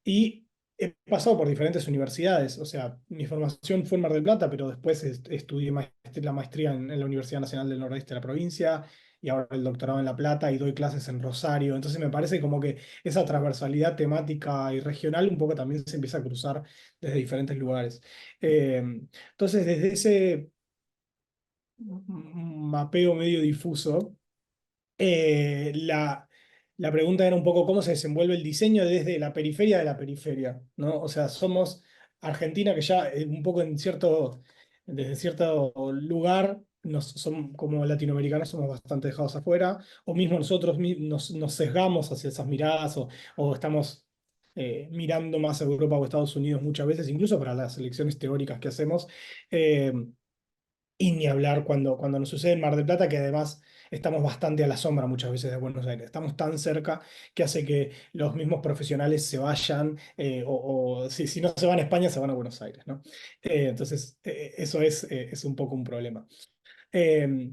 y he pasado por diferentes universidades. O sea, mi formación fue en Mar del Plata, pero después estudié la maestría en la Universidad Nacional del Noroeste de la provincia y ahora el doctorado en La Plata y doy clases en Rosario. Entonces me parece como que esa transversalidad temática y regional un poco también se empieza a cruzar desde diferentes lugares. Entonces, desde ese mapeo medio difuso, la pregunta era un poco cómo se desenvuelve el diseño desde la periferia de la periferia, ¿no? O sea, somos Argentina que ya un poco desde cierto lugar, como latinoamericanos somos bastante dejados afuera, o mismo nosotros nos sesgamos hacia esas miradas, o estamos mirando más a Europa o Estados Unidos muchas veces, incluso para las elecciones teóricas que hacemos. eh, y ni hablar cuando nos sucede en Mar del Plata, que además estamos bastante a la sombra muchas veces de Buenos Aires. Estamos tan cerca que hace que los mismos profesionales se vayan, o si no se van a España, se van a Buenos Aires, ¿no? Entonces, eso es un poco un problema. Eh,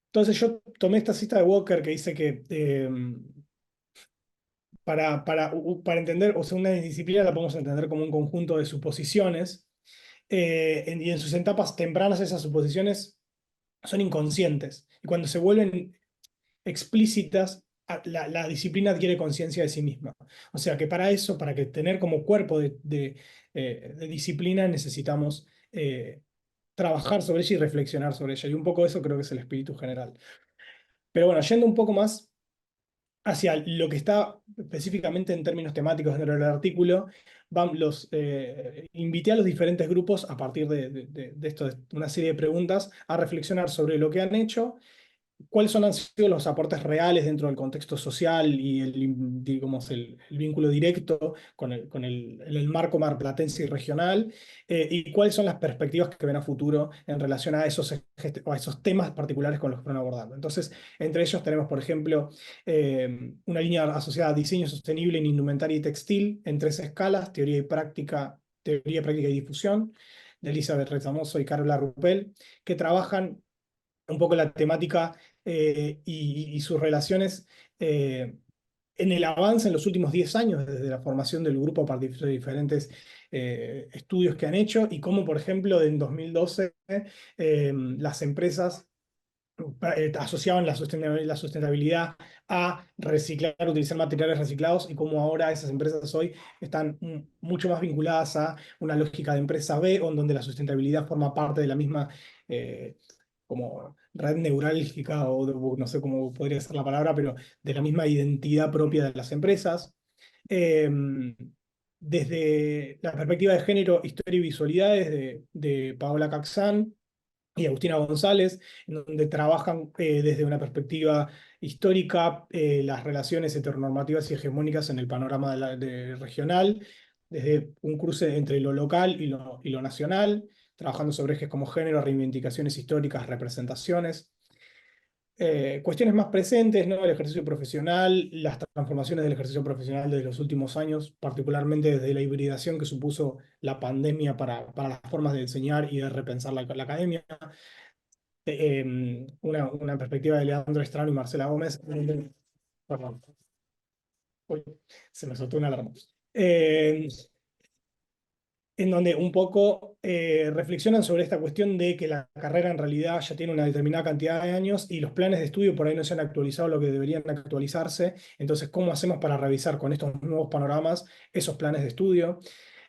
entonces, yo tomé esta cita de Walker que dice que para entender, o sea, una disciplina la podemos entender como un conjunto de suposiciones, y en sus etapas tempranas esas suposiciones son inconscientes. Y cuando se vuelven explícitas, la disciplina adquiere conciencia de sí misma. O sea que para eso, para que tener como cuerpo de disciplina, necesitamos trabajar sobre ella y reflexionar sobre ella. Y un poco eso creo que es el espíritu general. Pero bueno, yendo un poco más hacia lo que está específicamente en términos temáticos dentro del artículo, invité a los diferentes grupos a partir de esto, de una serie de preguntas, a reflexionar sobre lo que han hecho, cuáles han sido los aportes reales dentro del contexto social y digamos, el vínculo directo con el marco marplatense y regional, y cuáles son las perspectivas que ven a futuro en relación a a esos temas particulares con los que están abordando. Entonces, entre ellos tenemos, por ejemplo, una línea asociada a diseño sostenible en indumentaria y textil en 3 escalas, teoría, práctica y difusión, de Elizabeth Retamoso y Carola Ruppel, que trabajan un poco la temática y sus relaciones en el avance en los últimos 10 años, desde la formación del grupo a partir de diferentes estudios que han hecho, y cómo, por ejemplo, en 2012 las empresas asociaban la sustentabilidad a reciclar, utilizar materiales reciclados, y cómo ahora esas empresas hoy están mucho más vinculadas a una lógica de empresa B, donde la sustentabilidad forma parte de la misma como red neurálgica, o no sé cómo podría ser la palabra, pero de la misma identidad propia de las empresas. Eh, Desde la perspectiva de género, historia y visualidades de Paola Caxán y Agustina González, en donde trabajan desde una perspectiva histórica las relaciones heteronormativas y hegemónicas en el panorama regional, desde un cruce entre lo local y lo nacional, trabajando sobre ejes como género, reivindicaciones históricas, representaciones. Cuestiones más presentes, ¿no? El ejercicio profesional, las transformaciones del ejercicio profesional de los últimos años, particularmente desde la hibridación que supuso la pandemia para las formas de enseñar y de repensar la academia. Una perspectiva de Leandro Estrano y Marcela Gómez. Perdón. Uy, se me soltó una alarma. en donde un poco reflexionan sobre esta cuestión de que la carrera en realidad ya tiene una determinada cantidad de años y los planes de estudio por ahí no se han actualizado lo que deberían actualizarse. Entonces, ¿cómo hacemos para revisar con estos nuevos panoramas esos planes de estudio?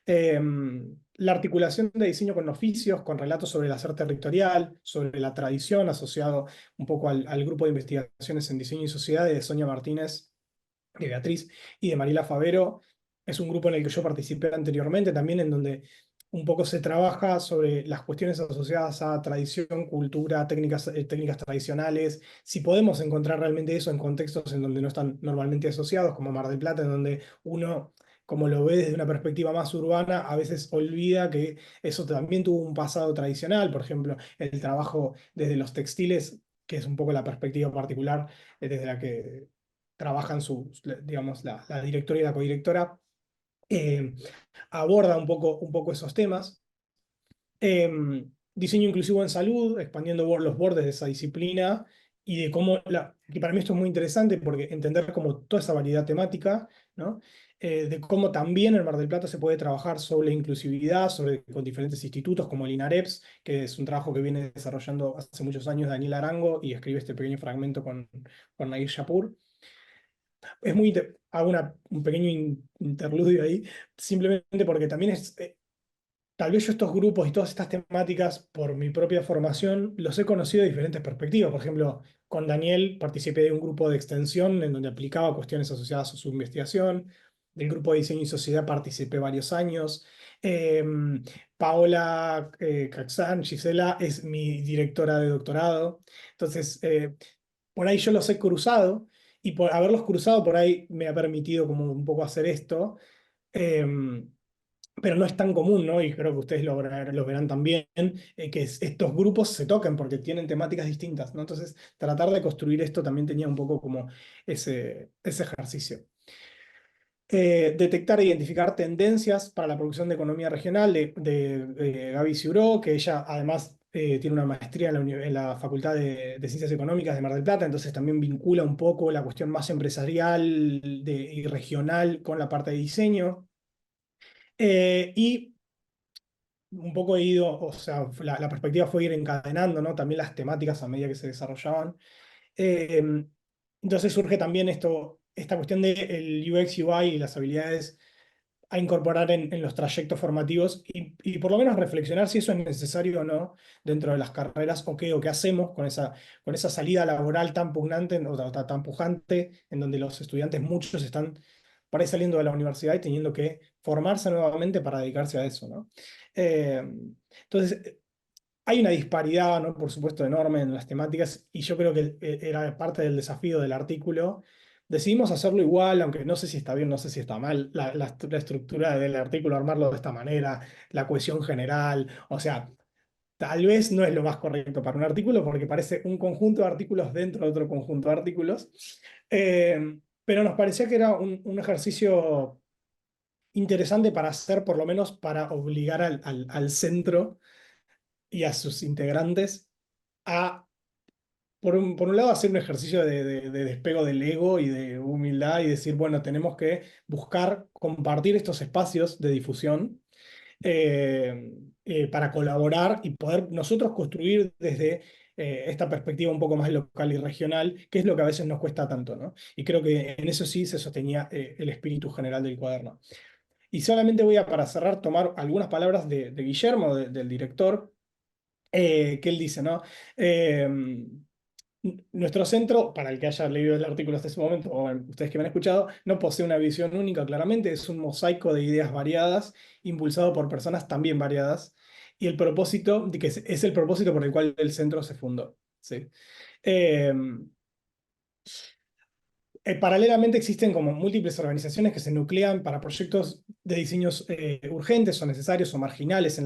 La articulación de diseño con oficios, con relatos sobre el hacer territorial, sobre la tradición, asociado un poco al grupo de investigaciones en diseño y sociedad de Sonia Martínez, de Beatriz y de Mariela Favero. Es un grupo en el que yo participé anteriormente también, en donde un poco se trabaja sobre las cuestiones asociadas a tradición, cultura, técnicas tradicionales, si podemos encontrar realmente eso en contextos en donde no están normalmente asociados, como Mar del Plata, en donde uno, como lo ve desde una perspectiva más urbana, a veces olvida que eso también tuvo un pasado tradicional. Por ejemplo, el trabajo desde los textiles, que es un poco la perspectiva particular desde la que trabajan digamos, la directora y la codirectora, eh, aborda un poco esos temas. Diseño inclusivo en salud, expandiendo los bordes de esa disciplina y de cómo, que para mí esto es muy interesante porque entender como toda esa variedad temática, ¿no? De cómo también en Mar del Plata se puede trabajar sobre inclusividad, con diferentes institutos como el INAREPS, que es un trabajo que viene desarrollando hace muchos años Daniel Arango y escribe este pequeño fragmento con Nair Shapur. Es hago un pequeño interludio ahí, simplemente porque también tal vez yo estos grupos y todas estas temáticas, por mi propia formación, los he conocido de diferentes perspectivas. Por ejemplo, con Daniel participé de un grupo de extensión en donde aplicaba cuestiones asociadas a su investigación. Del grupo de diseño y sociedad participé varios años. Eh, Paola Caxán, Gisela, es mi directora de doctorado. Entonces, por ahí yo los he cruzado y por haberlos cruzado por ahí me ha permitido como un poco hacer esto. Pero no es tan común, ¿no? Y creo que ustedes lo verán también, que estos grupos se toquen porque tienen temáticas distintas, ¿no? Entonces, tratar de construir esto también tenía un poco como ese ejercicio. Detectar e identificar tendencias para la producción de economía regional de Gaby Ciuró, que ella además tiene una maestría en la Facultad de Ciencias Económicas de Mar del Plata, entonces también vincula un poco la cuestión más empresarial y regional con la parte de diseño. Y un poco he ido, o sea, la perspectiva fue ir encadenando, ¿no? También las temáticas a medida que se desarrollaban. Eh, entonces surge también esta cuestión del UX, UI y las habilidades a incorporar en los trayectos formativos y por lo menos reflexionar si eso es necesario o no dentro de las carreras o qué hacemos con esa salida laboral tan pugnante o tan pujante en donde los estudiantes muchos están por ahí saliendo de la universidad y teniendo que formarse nuevamente para dedicarse a eso, ¿no? Eh, entonces, hay una disparidad, ¿no? Por supuesto, enorme en las temáticas y yo creo que era parte del desafío del artículo. Decidimos hacerlo igual, aunque no sé si está bien, no sé si está mal, la estructura del artículo, armarlo de esta manera, la cohesión general, o sea, tal vez no es lo más correcto para un artículo porque parece un conjunto de artículos dentro de otro conjunto de artículos, pero nos parecía que era un ejercicio interesante para hacer, por lo menos para obligar al centro y a sus integrantes a, por un lado, hacer un ejercicio de despego del ego y de humildad y decir, bueno, tenemos que buscar compartir estos espacios de difusión para colaborar y poder nosotros construir desde esta perspectiva un poco más local y regional, que es lo que a veces nos cuesta tanto, ¿no? Y creo que en eso sí se sostenía el espíritu general del cuaderno. Y solamente voy a, para cerrar, tomar algunas palabras de Guillermo, del director, que él dice, ¿no? Nuestro centro, para el que haya leído el artículo hasta ese momento, o ustedes que me han escuchado, no posee una visión única, claramente, es un mosaico de ideas variadas, impulsado por personas también variadas, y el propósito, que es el propósito por el cual el centro se fundó. ¿Sí? Eh, Paralelamente existen como múltiples organizaciones que se nuclean para proyectos de diseños urgentes o necesarios o marginales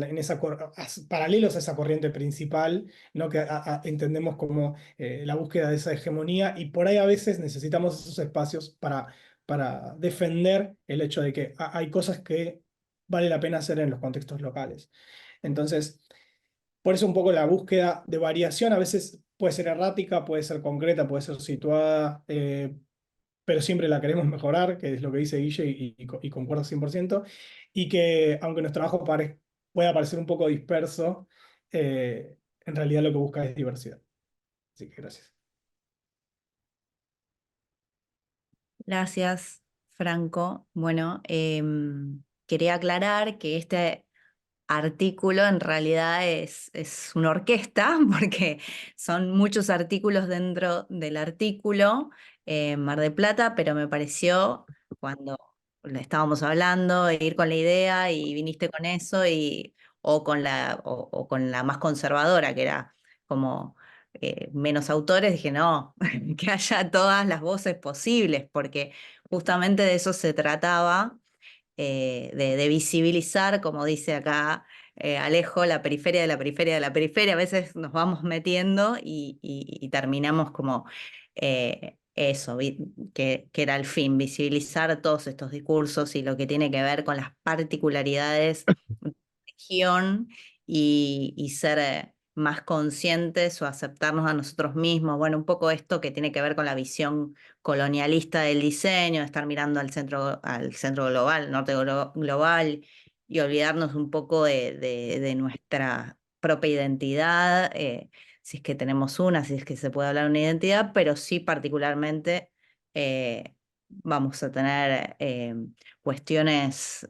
paralelos a esa corriente principal, ¿no? Que entendemos como la búsqueda de esa hegemonía y por ahí a veces necesitamos esos espacios para defender el hecho de que hay cosas que vale la pena hacer en los contextos locales. Entonces, por eso un poco la búsqueda de variación a veces puede ser errática, puede ser concreta, puede ser situada. pero siempre la queremos mejorar, que es lo que dice Guille y concuerdo 100%, y que aunque nuestro trabajo pueda parecer un poco disperso, en realidad lo que busca es diversidad. Así que gracias. Gracias, Franco. Bueno, quería aclarar que este artículo en realidad es una orquesta, porque son muchos artículos dentro del artículo, Mar del Plata, pero me pareció, cuando le estábamos hablando, ir con la idea y viniste con eso, o con la más conservadora, que era como menos autores, dije, no, que haya todas las voces posibles, porque justamente de eso se trataba, de visibilizar, como dice acá Alejo, la periferia de la periferia de la periferia. A veces nos vamos metiendo y terminamos como eso, que era el fin, visibilizar todos estos discursos y lo que tiene que ver con las particularidades de la región y ser más conscientes o aceptarnos a nosotros mismos. Bueno, un poco esto que tiene que ver con la visión colonialista del diseño, estar mirando al centro global, norte global, y olvidarnos un poco de nuestra propia identidad, si es que tenemos una, si es que se puede hablar de una identidad, pero sí particularmente vamos a tener cuestiones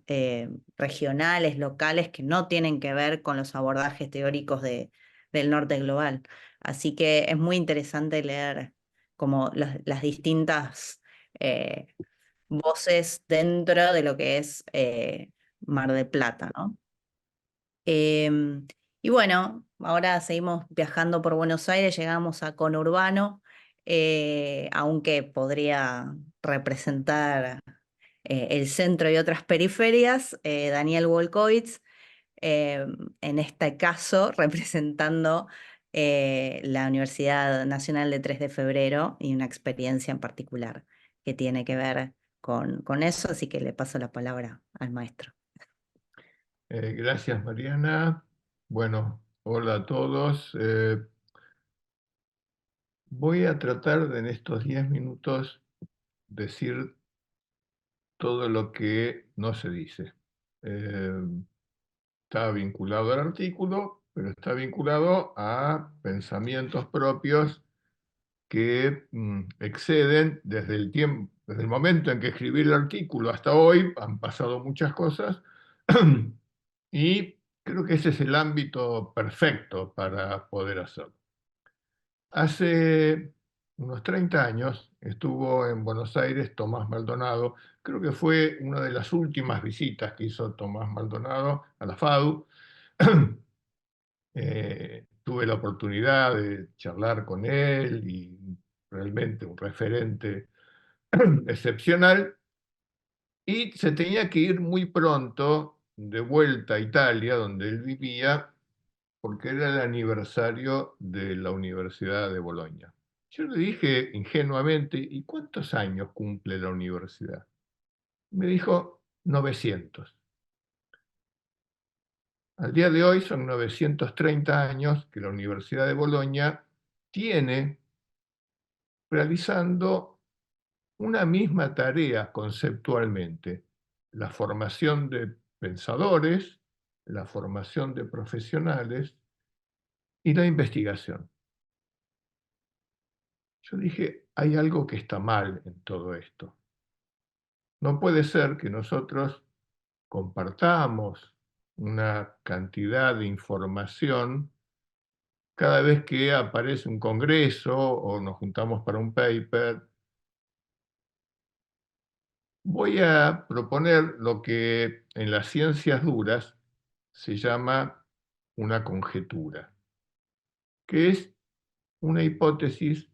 regionales, locales, que no tienen que ver con los abordajes teóricos del norte global. Así que es muy interesante leer como las distintas voces dentro de lo que es Mar del Plata, ¿no? Y bueno, ahora seguimos viajando por Buenos Aires, llegamos a Conurbano, aunque podría representar el centro y otras periferias, Daniel Wolkowitz, en este caso representando la Universidad Nacional de 3 de Febrero y una experiencia en particular que tiene que ver con eso, así que le paso la palabra al maestro. Gracias, Mariana. Bueno, hola a todos. Voy a tratar de en estos 10 minutos decir todo lo que no se dice. Está vinculado al artículo, pero está vinculado a pensamientos propios que exceden desde el momento en que escribí el artículo hasta hoy, han pasado muchas cosas, y creo que ese es el ámbito perfecto para poder hacerlo. Hace unos 30 años estuvo en Buenos Aires Tomás Maldonado, creo que fue una de las últimas visitas que hizo Tomás Maldonado a la FADU. Tuve la oportunidad de charlar con él y realmente un referente excepcional, y se tenía que ir muy pronto de vuelta a Italia, donde él vivía, porque era el aniversario de la Universidad de Bolonia. Yo le dije ingenuamente, ¿y cuántos años cumple la universidad? Me dijo, 900. Al día de hoy son 930 años que la Universidad de Bolonia tiene realizando una misma tarea conceptualmente: la formación de pensadores, la formación de profesionales y la investigación. Yo dije, hay algo que está mal en todo esto. No puede ser que nosotros compartamos una cantidad de información cada vez que aparece un congreso o nos juntamos para un paper. Voy a proponer lo que en las ciencias duras se llama una conjetura, que es una hipótesis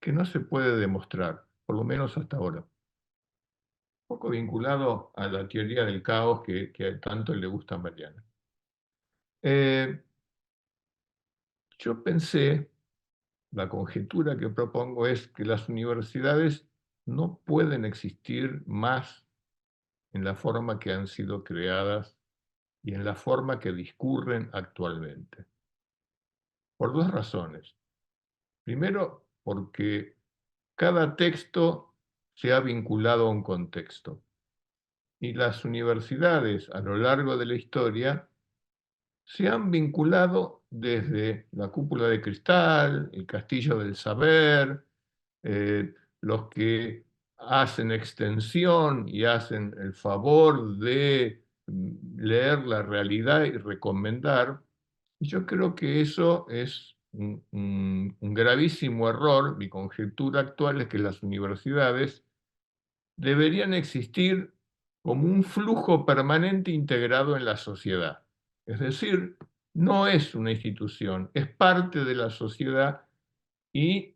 que no se puede demostrar, por lo menos hasta ahora. Un poco vinculado a la teoría del caos que tanto le gusta a Mariana. Yo pensé, la conjetura que propongo es que las universidades no pueden existir más en la forma que han sido creadas y en la forma que discurren actualmente. Por dos razones. Primero, porque cada texto se ha vinculado a un contexto. Y las universidades a lo largo de la historia se han vinculado desde la Cúpula de Cristal, el Castillo del Saber, los que hacen extensión y hacen el favor de leer la realidad y recomendar. Y yo creo que eso es un gravísimo error. Mi conjetura actual es que las universidades deberían existir como un flujo permanente integrado en la sociedad. Es decir, no es una institución, es parte de la sociedad y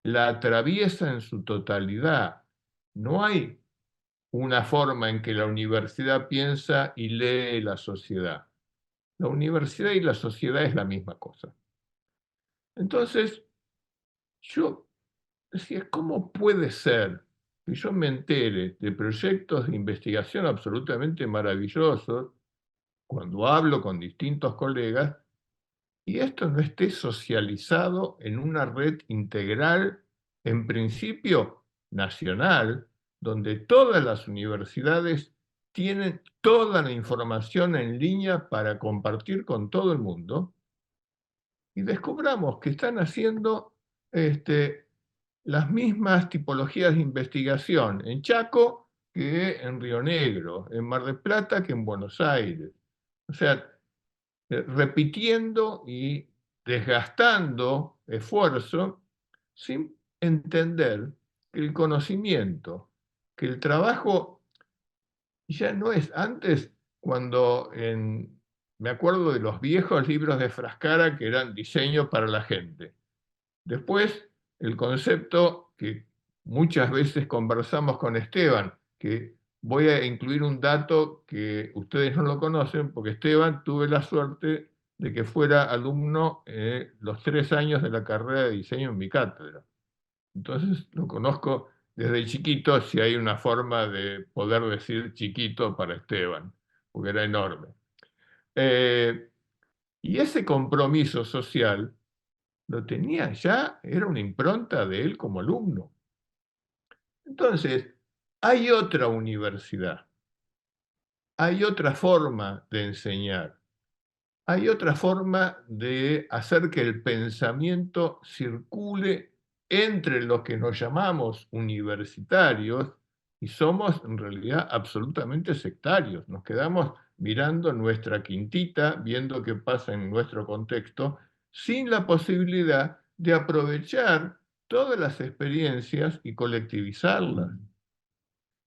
la atraviesa en su totalidad. No hay una forma en que la universidad piensa y lee la sociedad. La universidad y la sociedad es la misma cosa. Entonces, yo decía, ¿cómo puede ser que yo me entere de proyectos de investigación absolutamente maravillosos cuando hablo con distintos colegas y esto no esté socializado en una red integral, en principio nacional, donde todas las universidades tienen toda la información en línea para compartir con todo el mundo? Y descubramos que están haciendo las mismas tipologías de investigación en Chaco que en Río Negro, en Mar del Plata que en Buenos Aires. O sea, repitiendo y desgastando esfuerzo sin entender que el conocimiento, que el trabajo ya no es antes cuando me acuerdo de los viejos libros de Frascara que eran diseño para la gente. Después, el concepto que muchas veces conversamos con Esteban, que voy a incluir un dato que ustedes no lo conocen, porque Esteban tuve la suerte de que fuera alumno los 3 años de la carrera de diseño en mi cátedra. Entonces lo conozco desde chiquito, si hay una forma de poder decir chiquito para Esteban, porque era enorme. Y ese compromiso social lo tenía ya, era una impronta de él como alumno. Entonces, hay otra universidad, hay otra forma de enseñar, hay otra forma de hacer que el pensamiento circule entre los que nos llamamos universitarios y somos en realidad absolutamente sectarios. Nos quedamos mirando nuestra quintita, viendo qué pasa en nuestro contexto, sin la posibilidad de aprovechar todas las experiencias y colectivizarlas.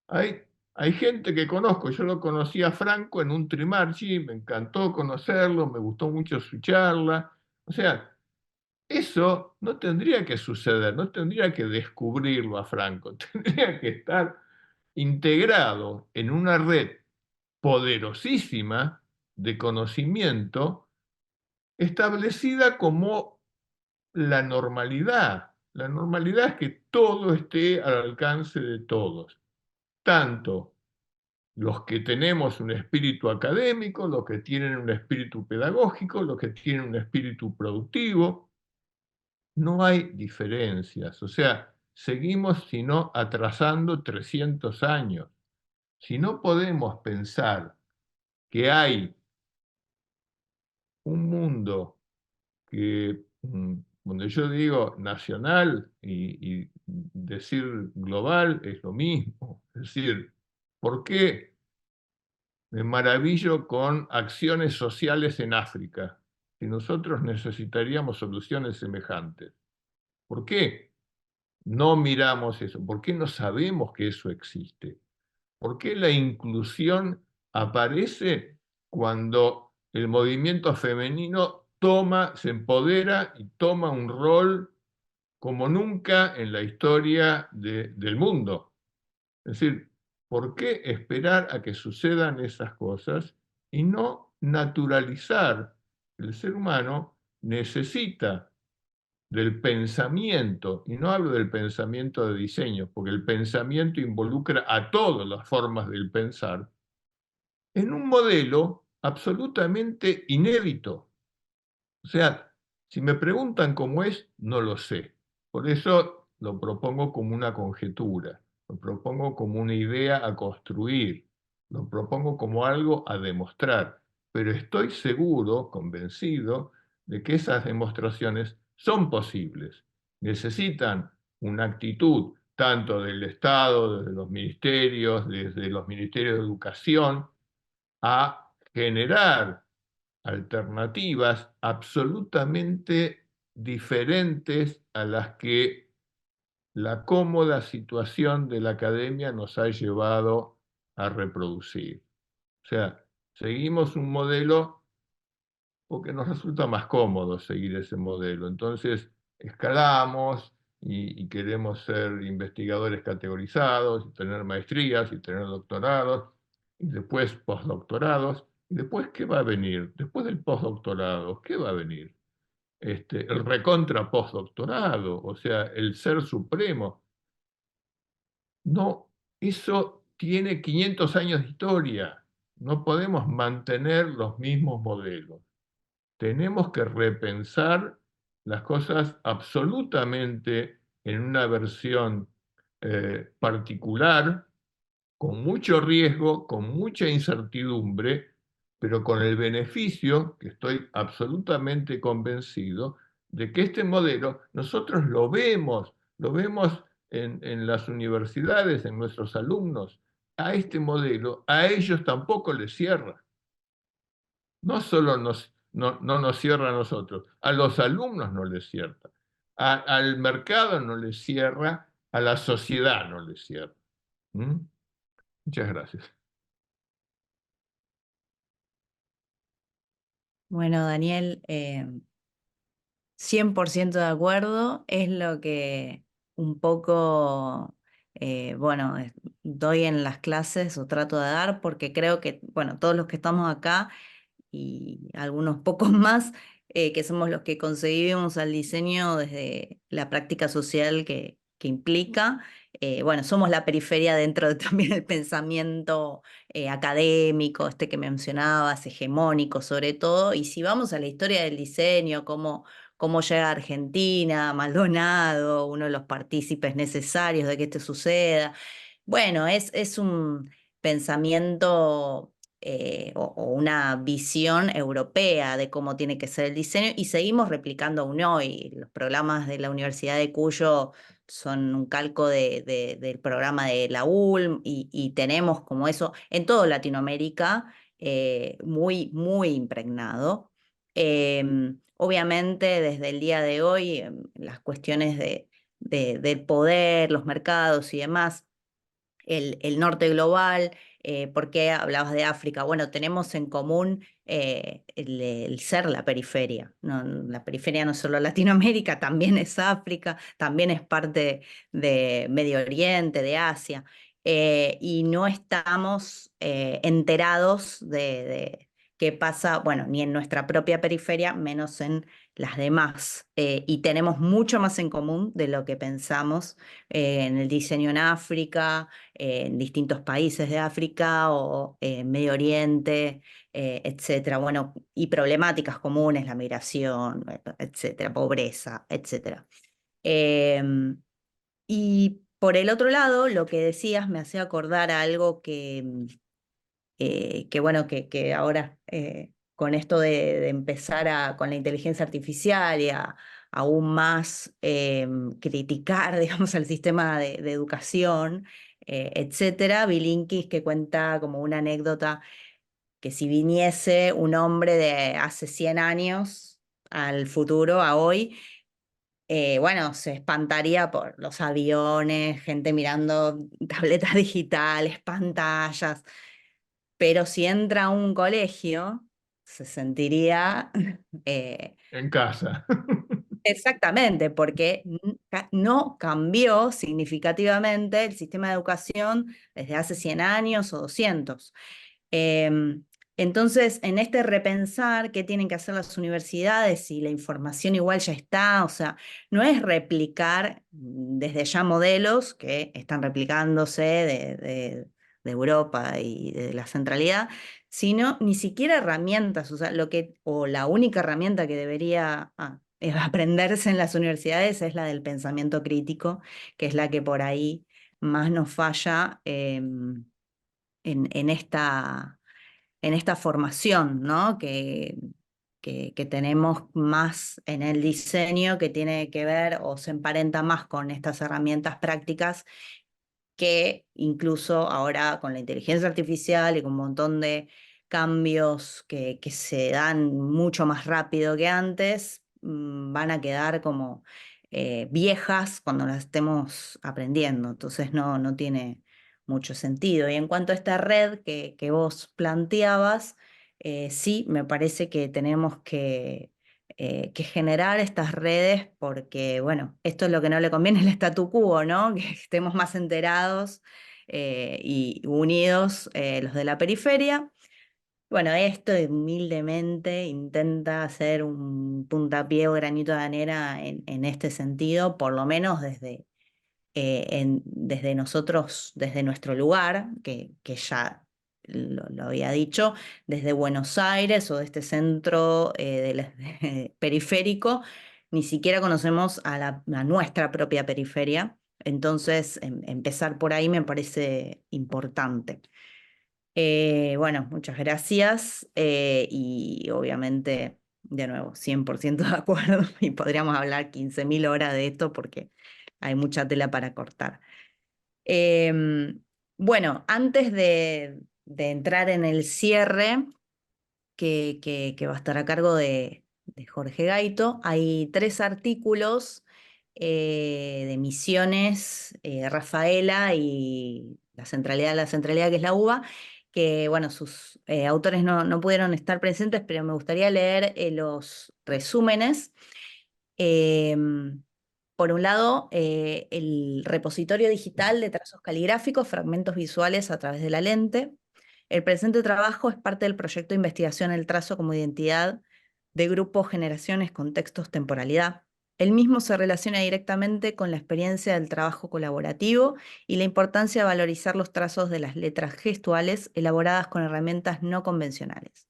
Hay gente que conozco, yo lo conocí a Franco en un Trimarchi, me encantó conocerlo, me gustó mucho su charla. O sea, eso no tendría que suceder, no tendría que descubrirlo a Franco, tendría que estar integrado en una red poderosísima de conocimiento establecida como la normalidad. La normalidad es que todo esté al alcance de todos, tanto los que tenemos un espíritu académico, los que tienen un espíritu pedagógico, los que tienen un espíritu productivo. No hay diferencias, o sea, seguimos sino atrasando 300 años. Si no podemos pensar que hay un mundo que, cuando yo digo nacional y decir global es lo mismo, es decir, ¿por qué me maravillo con acciones sociales en África si nosotros necesitaríamos soluciones semejantes? ¿Por qué no miramos eso? ¿Por qué no sabemos que eso existe? ¿Por qué la inclusión aparece cuando el movimiento femenino se empodera y toma un rol como nunca en la historia del mundo? Es decir, ¿por qué esperar a que sucedan esas cosas y no naturalizar? El ser humano necesita del pensamiento, y no hablo del pensamiento de diseño, porque el pensamiento involucra a todas las formas del pensar, en un modelo absolutamente inédito. O sea, si me preguntan cómo es, no lo sé. Por eso lo propongo como una conjetura. lo propongo como una idea a construir, lo propongo como algo a demostrar, pero estoy seguro, convencido, de que esas demostraciones son posibles. Necesitan una actitud tanto del Estado, desde los ministerios de educación, a generar alternativas absolutamente diferentes a las que la cómoda situación de la academia nos ha llevado a reproducir. O sea, seguimos un modelo porque nos resulta más cómodo seguir ese modelo. Entonces, escalamos y queremos ser investigadores categorizados, y tener maestrías, y tener doctorados, y después postdoctorados. ¿Y después qué va a venir? Después del postdoctorado, ¿qué va a venir? El recontra postdoctorado, o sea, el ser supremo. No, eso tiene 500 años de historia. No podemos mantener los mismos modelos. Tenemos que repensar las cosas absolutamente en una versión particular, con mucho riesgo, con mucha incertidumbre, pero con el beneficio, que estoy absolutamente convencido, de que este modelo nosotros lo vemos en las universidades, en nuestros alumnos. A este modelo, a ellos tampoco les cierra. No solo no nos cierra a nosotros, a los alumnos no les cierra, al mercado no les cierra, a la sociedad no les cierra. ¿Mm? Muchas gracias. Bueno, Daniel, 100% de acuerdo, es lo que un poco, bueno, doy en las clases o trato de dar, porque creo que, bueno, todos los que estamos acá y algunos pocos más, que somos los que concebimos al diseño desde la práctica social que implica. Bueno, somos la periferia dentro de también el pensamiento académico, este que mencionabas, hegemónico sobre todo, y si vamos a la historia del diseño, cómo llega a Argentina, Maldonado, uno de los partícipes necesarios de que esto suceda. Bueno, es un pensamiento o una visión europea de cómo tiene que ser el diseño y seguimos replicando aún hoy. Los programas de la Universidad de Cuyo son un calco del programa de la ULM y tenemos como eso en toda Latinoamérica muy, muy impregnado. Obviamente desde el día de hoy las cuestiones del poder, los mercados y demás, el norte global. ¿Por qué hablabas de África? Bueno, tenemos en común el ser la periferia. No, la periferia no es solo Latinoamérica, también es África, también es parte de Medio Oriente, de Asia. Y no estamos enterados de qué pasa, bueno, ni en nuestra propia periferia, menos en las demás. Y tenemos mucho más en común de lo que pensamos en el diseño en África, en distintos países de África o Medio Oriente, etcétera. Bueno, y problemáticas comunes, la migración, etcétera, pobreza, etcétera. Y por el otro lado, lo que decías me hacía acordar a algo bueno, que ahora con esto de empezar con la inteligencia artificial y a aún más criticar, digamos, al sistema de educación, etcétera, Bilinkis que cuenta como una anécdota que si viniese un hombre de hace 100 años al futuro, a hoy, bueno, se espantaría por los aviones, gente mirando tabletas digitales, pantallas, pero si entra a un colegio, se sentiría En casa. exactamente, porque no cambió significativamente el sistema de educación desde hace 100 años o 200. Entonces, en este repensar qué tienen que hacer las universidades y la información igual ya está, o sea, no es replicar desde ya modelos que están replicándose de Europa y de la centralidad, sino ni siquiera herramientas, o sea, o la única herramienta que debería aprenderse en las universidades es la del pensamiento crítico, que es la que por ahí más nos falla en esta formación, ¿no? que tenemos más en el diseño, que tiene que ver o se emparenta más con estas herramientas prácticas, que incluso ahora con la inteligencia artificial y con un montón de cambios que se dan mucho más rápido que antes, van a quedar como viejas cuando las estemos aprendiendo. Entonces no tiene mucho sentido. Y en cuanto a esta red que vos planteabas, sí, me parece que tenemos que generar estas redes, porque, bueno, esto es lo que no le conviene al statu quo, ¿no? Que estemos más enterados y unidos los de la periferia. Bueno, esto humildemente intenta hacer un puntapié o granito de arena en este sentido, por lo menos desde nosotros, desde nuestro lugar, que ya lo había dicho, desde Buenos Aires o de este centro periférico, ni siquiera conocemos a nuestra propia periferia. Entonces, empezar por ahí me parece importante. Bueno, muchas gracias y obviamente, de nuevo, 100% de acuerdo y podríamos hablar 15.000 horas de esto porque hay mucha tela para cortar. Bueno, antes de entrar en el cierre, que va a estar a cargo de Jorge Gaito, hay 3 artículos de Misiones, Rafaela y la centralidad que es la UBA, que bueno, sus autores no pudieron estar presentes, pero me gustaría leer los resúmenes. Por un lado, el repositorio digital de trazos caligráficos, fragmentos visuales a través de la lente. El presente trabajo es parte del proyecto de investigación El trazo como identidad de grupos, generaciones, contextos, temporalidad. El mismo se relaciona directamente con la experiencia del trabajo colaborativo y la importancia de valorizar los trazos de las letras gestuales elaboradas con herramientas no convencionales.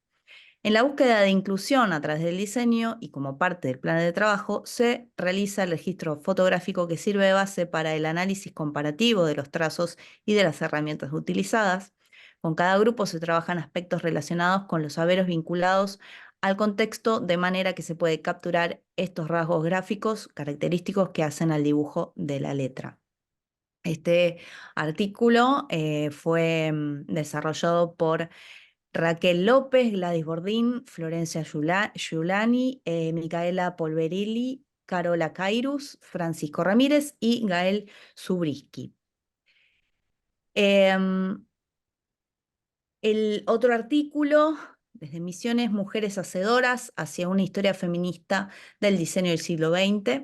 En la búsqueda de inclusión a través del diseño y como parte del plan de trabajo, se realiza el registro fotográfico que sirve de base para el análisis comparativo de los trazos y de las herramientas utilizadas. Con cada grupo se trabajan aspectos relacionados con los saberes vinculados al contexto, de manera que se puede capturar estos rasgos gráficos característicos que hacen al dibujo de la letra. Este artículo fue desarrollado por Raquel López, Gladys Bordín, Florencia Giulani, Micaela Polverilli, Carola Cairus, Francisco Ramírez y Gael Zubriski. El otro artículo, desde Misiones, Mujeres Hacedoras hacia una historia feminista del diseño del siglo XX.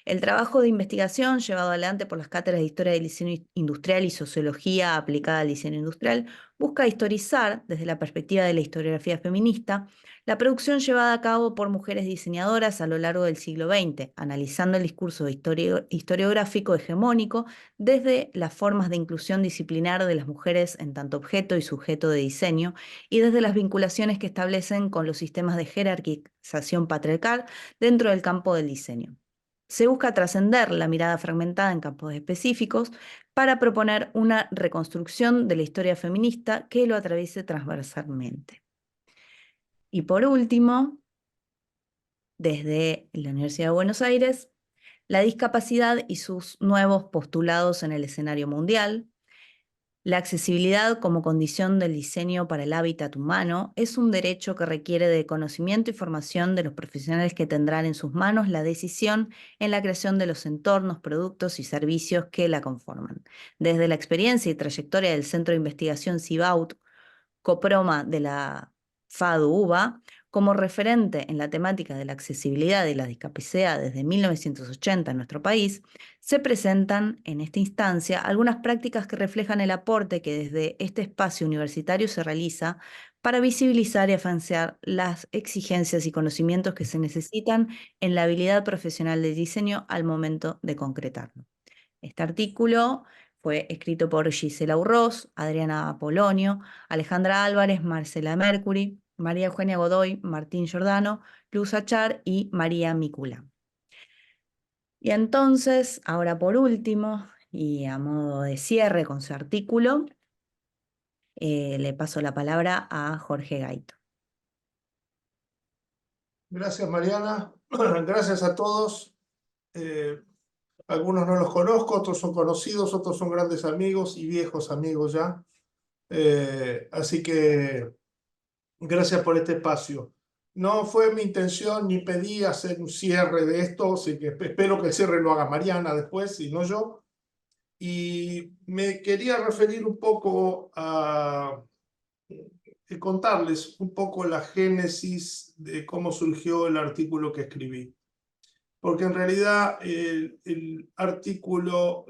El trabajo de investigación llevado adelante por las cátedras de Historia del Diseño Industrial y Sociología aplicada al diseño industrial busca historizar, desde la perspectiva de la historiografía feminista, la producción llevada a cabo por mujeres diseñadoras a lo largo del siglo XX, analizando el discurso historiográfico hegemónico desde las formas de inclusión disciplinar de las mujeres en tanto objeto y sujeto de diseño y desde las vinculaciones que establecen con los sistemas de jerarquización patriarcal dentro del campo del diseño. Se busca trascender la mirada fragmentada en campos específicos para proponer una reconstrucción de la historia feminista que lo atraviese transversalmente. Y por último, desde la Universidad de Buenos Aires, la discapacidad y sus nuevos postulados en el escenario mundial. La accesibilidad como condición del diseño para el hábitat humano es un derecho que requiere de conocimiento y formación de los profesionales que tendrán en sus manos la decisión en la creación de los entornos, productos y servicios que la conforman. Desde la experiencia y trayectoria del Centro de Investigación CIBAUT, coproma de la FADU-UBA, como referente en la temática de la accesibilidad y la discapacidad desde 1980 en nuestro país, se presentan en esta instancia algunas prácticas que reflejan el aporte que desde este espacio universitario se realiza para visibilizar y afianzar las exigencias y conocimientos que se necesitan en la habilidad profesional de diseño al momento de concretarlo. Este artículo fue escrito por Gisela Urroz, Adriana Apolonio, Alejandra Álvarez, Marcela Mercury, María Eugenia Godoy, Martín Giordano, Luz Achar y María Micula. Y entonces, ahora por último, y a modo de cierre con su artículo, le paso la palabra a Jorge Gaito. Gracias, Mariana. Gracias a todos. Algunos no los conozco, otros son conocidos, otros son grandes amigos y viejos amigos ya. Así que gracias por este espacio. No fue mi intención ni pedí hacer un cierre de esto, así que espero que el cierre lo haga Mariana después y no yo. Y me quería referir un poco a contarles un poco la génesis de cómo surgió el artículo que escribí. Porque en realidad el artículo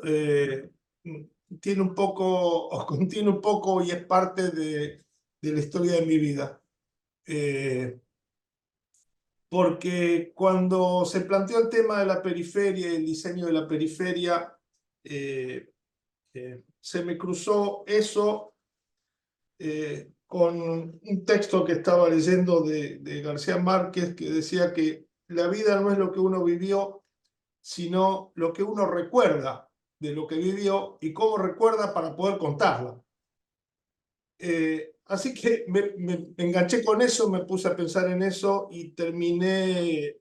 tiene un poco, o contiene un poco y es parte de la historia de mi vida. Porque cuando se planteó el tema de la periferia y el diseño de la periferia, se me cruzó eso con un texto que estaba leyendo de García Márquez, que decía que la vida no es lo que uno vivió, sino lo que uno recuerda de lo que vivió y cómo recuerda para poder contarla. Así que me enganché con eso, me puse a pensar en eso y terminé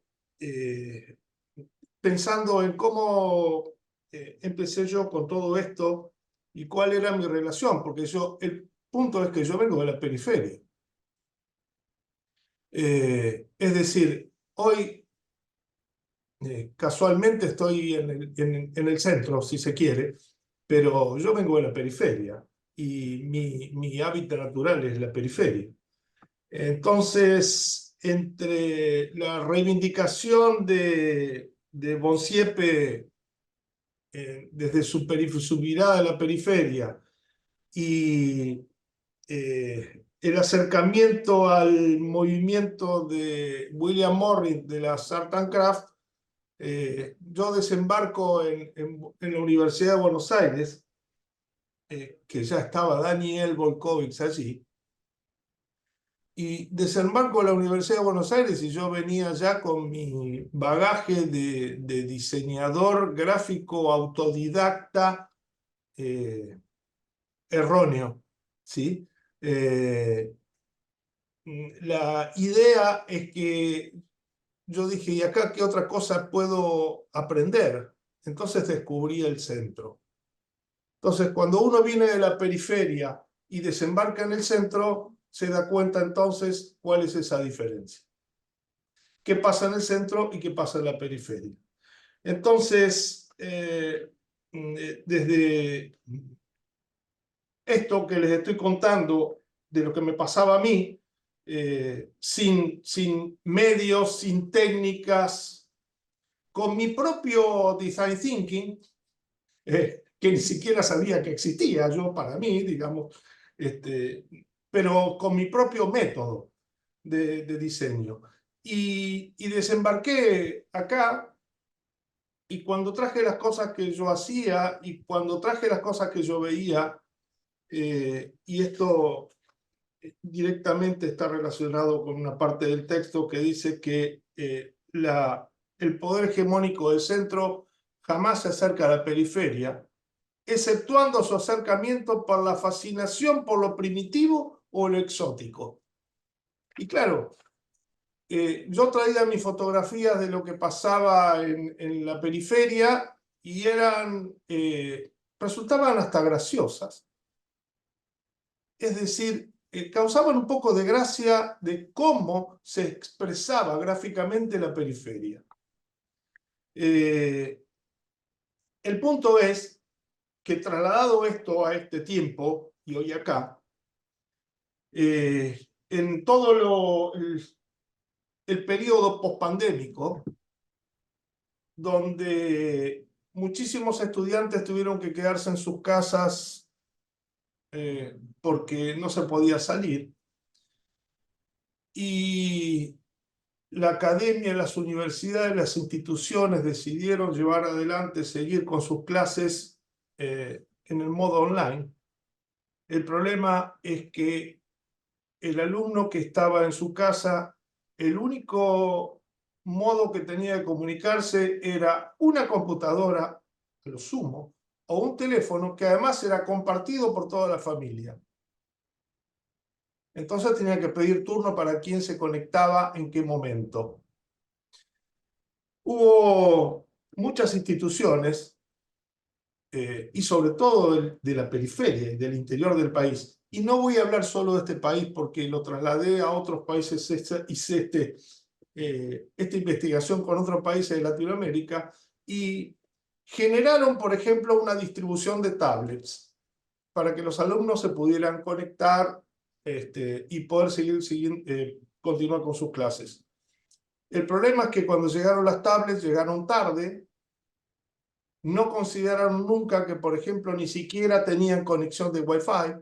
pensando en cómo empecé yo con todo esto y cuál era mi relación, porque el punto es que yo vengo de la periferia. Es decir, hoy casualmente estoy en el centro, si se quiere, pero yo vengo de la periferia y mi hábitat natural es la periferia. Entonces, entre la reivindicación de Bonsiepe desde su mirada a la periferia y el acercamiento al movimiento de William Morris de las Art and Craft, yo desembarco en la Universidad de Buenos Aires, que ya estaba Daniel Volkovich allí, y desembarco en la Universidad de Buenos Aires y yo venía ya con mi bagaje de diseñador gráfico autodidacta erróneo, ¿sí? La idea es que yo dije, ¿y acá qué otra cosa puedo aprender? Entonces descubrí el centro. Entonces, cuando uno viene de la periferia y desembarca en el centro, se da cuenta entonces cuál es esa diferencia. ¿Qué pasa en el centro y qué pasa en la periferia? Entonces, desde esto que les estoy contando de lo que me pasaba a mí, sin medios, sin técnicas, con mi propio design thinking, que ni siquiera sabía que existía yo para mí, digamos, pero con mi propio método de diseño. Y desembarqué acá, y cuando traje las cosas que yo hacía y cuando traje las cosas que yo veía, y esto directamente está relacionado con una parte del texto que dice que el poder hegemónico del centro jamás se acerca a la periferia, exceptuando su acercamiento por la fascinación por lo primitivo o lo exótico. Y claro, yo traía mis fotografías de lo que pasaba en la periferia y resultaban hasta graciosas. Es decir, causaban un poco de gracia de cómo se expresaba gráficamente la periferia. El punto es que trasladado esto a este tiempo, y hoy acá, en todo el periodo pospandémico, donde muchísimos estudiantes tuvieron que quedarse en sus casas porque no se podía salir, y la academia, las universidades, las instituciones decidieron llevar adelante, seguir con sus clases en el modo online. El problema es que el alumno que estaba en su casa, el único modo que tenía de comunicarse era una computadora, a lo sumo, o un teléfono que además era compartido por toda la familia. Entonces tenía que pedir turno para quién se conectaba en qué momento. Hubo muchas instituciones, y sobre todo de la periferia y del interior del país. Y no voy a hablar solo de este país porque lo trasladé a otros países, hice esta investigación con otros países de Latinoamérica y generaron, por ejemplo, una distribución de tablets para que los alumnos se pudieran conectar y poder continuar con sus clases. El problema es que cuando llegaron las tablets, llegaron tarde, no consideraron nunca que, por ejemplo, ni siquiera tenían conexión de Wi-Fi.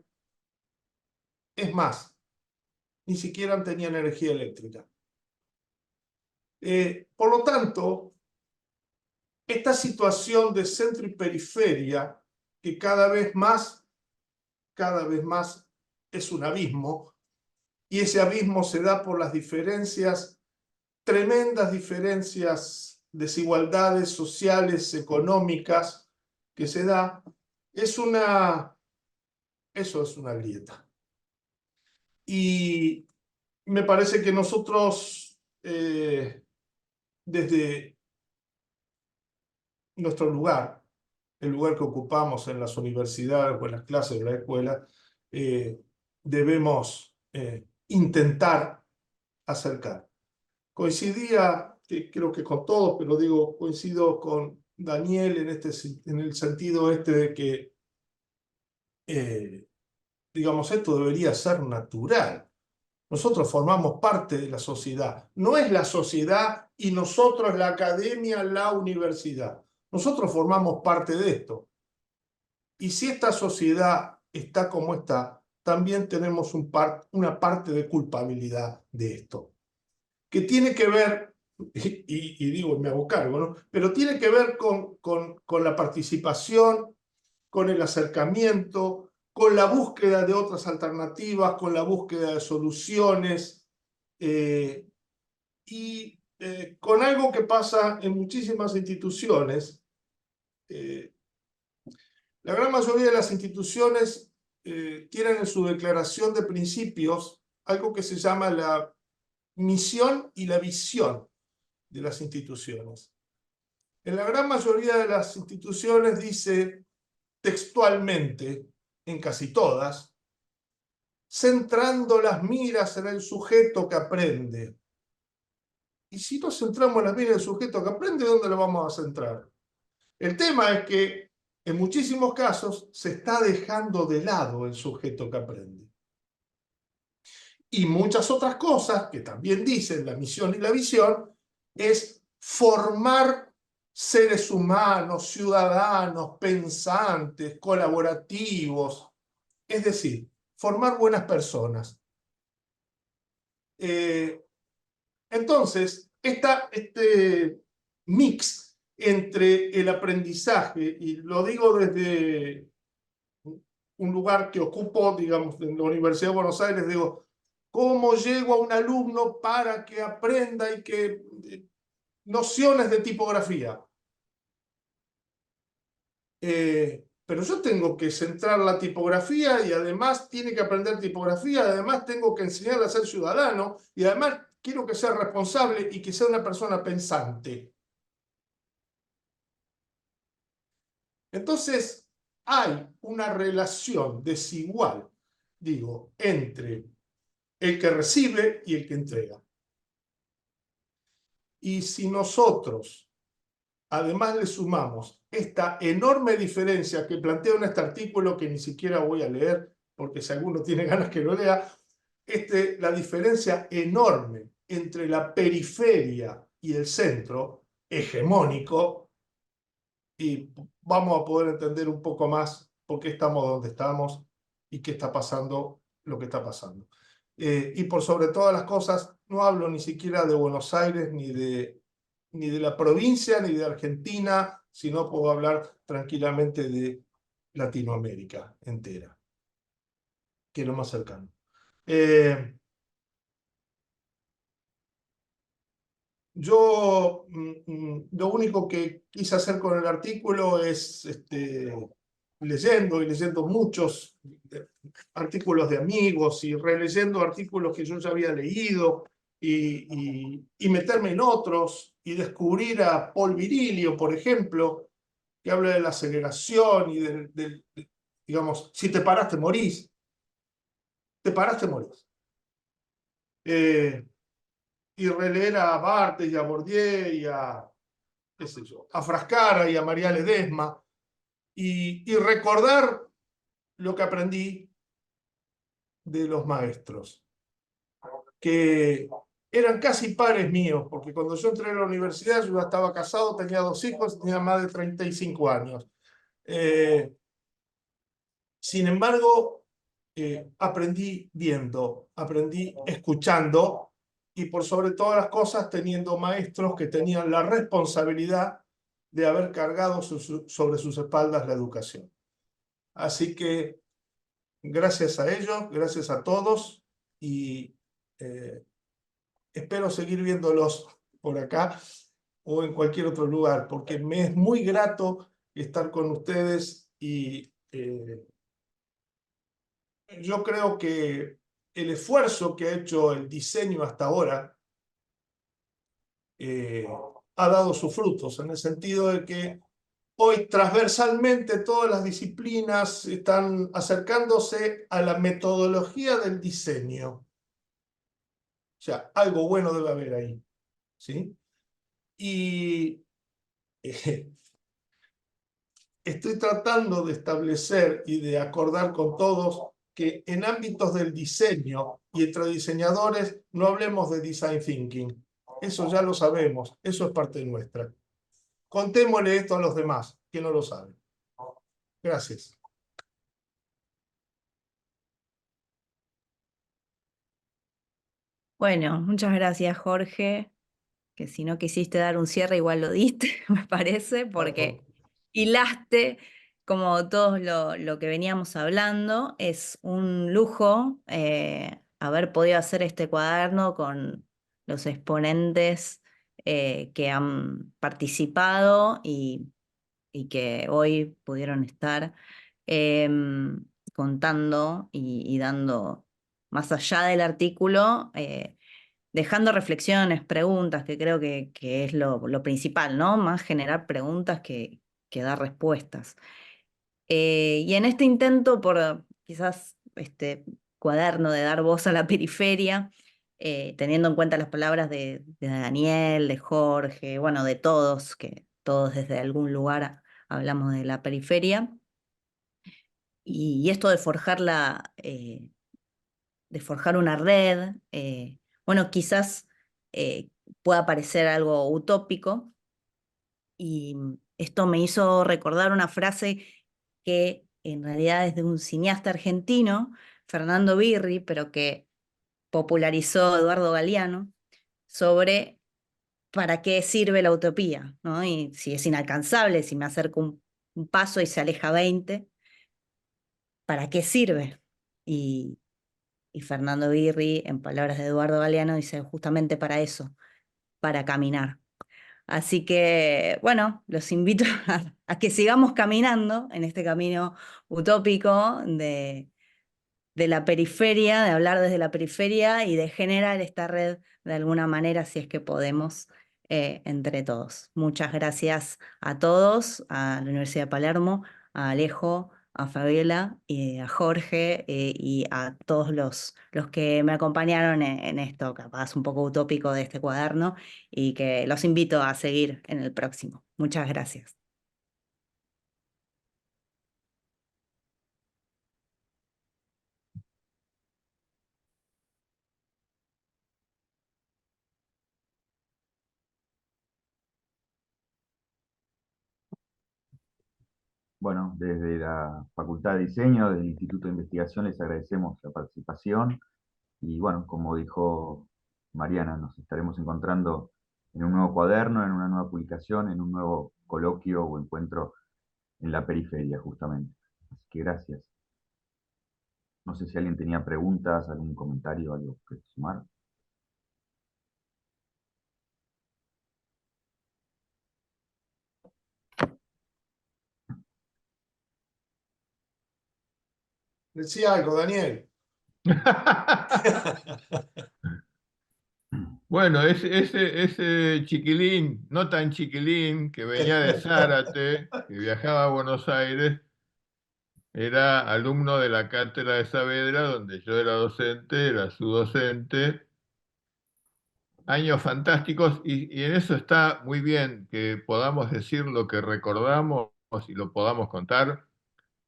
Es más, ni siquiera tenían energía eléctrica. Por lo tanto, esta situación de centro y periferia, que cada vez más es un abismo, y ese abismo se da por las diferencias, tremendas diferencias, desigualdades sociales, económicas, que se da, eso es una grieta. Y me parece que nosotros, desde nuestro lugar, el lugar que ocupamos en las universidades o en las clases de la escuela, debemos intentar acercar. Coincidía, creo que con todos, pero digo, coincido con Daniel en el sentido de que, digamos, esto debería ser natural. Nosotros formamos parte de la sociedad. No es la sociedad y nosotros la academia, la universidad. Nosotros formamos parte de esto. Y si esta sociedad está como está, también tenemos una parte de culpabilidad de esto. Que tiene que ver, y digo, me hago cargo, ¿no? Pero tiene que ver con la participación, con el acercamiento, con la búsqueda de otras alternativas, con la búsqueda de soluciones, y con algo que pasa en muchísimas instituciones. La gran mayoría de las instituciones tienen en su declaración de principios algo que se llama la misión y la visión de las instituciones. En la gran mayoría de las instituciones dice textualmente, en casi todas, centrando las miras en el sujeto que aprende. Y si no centramos las miras en el sujeto que aprende, ¿dónde lo vamos a centrar? El tema es que en muchísimos casos se está dejando de lado el sujeto que aprende. Y muchas otras cosas que también dicen la misión y la visión es formar seres humanos, ciudadanos, pensantes, colaborativos, es decir, formar buenas personas. Entonces, este mix entre el aprendizaje, y lo digo desde un lugar que ocupo, digamos, en la Universidad de Buenos Aires, digo, ¿cómo llego a un alumno para que aprenda y que nociones de tipografía? Pero yo tengo que centrar la tipografía y además tiene que aprender tipografía, además tengo que enseñarle a ser ciudadano y además quiero que sea responsable y que sea una persona pensante. Entonces, hay una relación desigual, digo, entre el que recibe y el que entrega. Y si nosotros además le sumamos esta enorme diferencia que planteo en este artículo, que ni siquiera voy a leer, porque si alguno tiene ganas que lo lea, la diferencia enorme entre la periferia y el centro hegemónico, y vamos a poder entender un poco más por qué estamos donde estamos y qué está pasando lo que está pasando. Y por sobre todas las cosas, no hablo ni siquiera de Buenos Aires, ni de la provincia, ni de Argentina, sino puedo hablar tranquilamente de Latinoamérica entera, que es lo más cercano. Yo lo único que quise hacer con el artículo es leyendo y leyendo muchos artículos de amigos y releyendo artículos que yo ya había leído y meterme en otros y descubrir a Paul Virilio, por ejemplo, que habla de la aceleración y digamos, si te paraste, morís. Te paraste, morís. Y releer a Barthes y a Bourdieu y qué sé yo, a Frascara y a María Ledesma y recordar lo que aprendí de los maestros, que eran casi pares míos, porque cuando yo entré a la universidad yo ya estaba casado, tenía 2 hijos, tenía más de 35 años. Sin embargo, aprendí viendo, aprendí escuchando y por sobre todas las cosas teniendo maestros que tenían la responsabilidad de haber cargado sobre sus espaldas la educación. Así que gracias a ellos, gracias a todos y espero seguir viéndolos por acá o en cualquier otro lugar, porque me es muy grato estar con ustedes y yo creo que el esfuerzo que ha hecho el diseño hasta ahora ha dado sus frutos, en el sentido de que hoy transversalmente todas las disciplinas están acercándose a la metodología del diseño. O sea, algo bueno debe haber ahí, ¿sí? Y estoy tratando de establecer y de acordar con todos que en ámbitos del diseño y entre diseñadores no hablemos de design thinking. Eso ya lo sabemos, eso es parte nuestra. Contémosle esto a los demás, que no lo saben. Gracias. Bueno, muchas gracias, Jorge, que si no quisiste dar un cierre, igual lo diste, me parece, porque hilaste como todo lo que veníamos hablando. Es un lujo haber podido hacer este cuaderno con los exponentes que han participado y que hoy pudieron estar contando y dando, más allá del artículo, dejando reflexiones, preguntas, que creo que es lo principal, ¿no? Más generar preguntas que dar respuestas. Y en este intento por quizás este cuaderno de dar voz a la periferia, teniendo en cuenta las palabras de Daniel, de Jorge, bueno, de todos, que todos desde algún lugar hablamos de la periferia, y esto de forjar de forjar una red, bueno, quizás pueda parecer algo utópico, y esto me hizo recordar una frase que en realidad es de un cineasta argentino, Fernando Birri, pero que popularizó Eduardo Galeano, sobre para qué sirve la utopía, ¿no? Y si es inalcanzable, si me acerco un paso y se aleja 20, ¿para qué sirve? Y Fernando Birri, en palabras de Eduardo Galeano, dice justamente para eso, para caminar. Así que, bueno, los invito a que sigamos caminando en este camino utópico de la periferia, de hablar desde la periferia y de generar esta red de alguna manera, si es que podemos, entre todos. Muchas gracias a todos, a la Universidad de Palermo, a Alejo, a Fabiola, a Jorge y a todos los que me acompañaron en esto, capaz un poco utópico de este cuaderno, y que los invito a seguir en el próximo. Muchas gracias. Bueno, desde la Facultad de Diseño del Instituto de Investigación les agradecemos la participación y bueno, como dijo Mariana, nos estaremos encontrando en un nuevo cuaderno, en una nueva publicación, en un nuevo coloquio o encuentro en la periferia, justamente. Así que gracias. No sé si alguien tenía preguntas, algún comentario, algo que sumar. Decía algo, Daniel. Bueno, ese chiquilín, no tan chiquilín, que venía de Zárate, que viajaba a Buenos Aires, era alumno de la cátedra de Saavedra, donde yo era docente, era su docente. Años fantásticos, y en eso está muy bien que podamos decir lo que recordamos y lo podamos contar.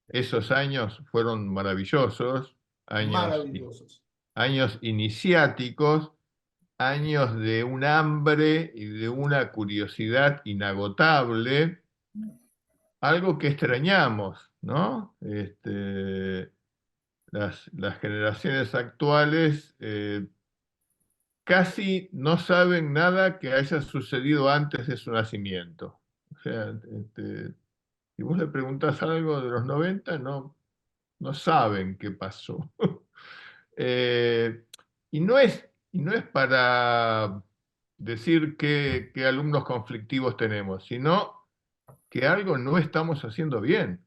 Esos años fueron maravillosos, Maravillosos. años iniciáticos, años de un hambre y de una curiosidad inagotable, algo que extrañamos, ¿no? Las generaciones actuales casi no saben nada que haya sucedido antes de su nacimiento. O sea, si vos le preguntás algo de los 90, no saben qué pasó. Y no es para decir qué alumnos conflictivos tenemos, sino que algo no estamos haciendo bien,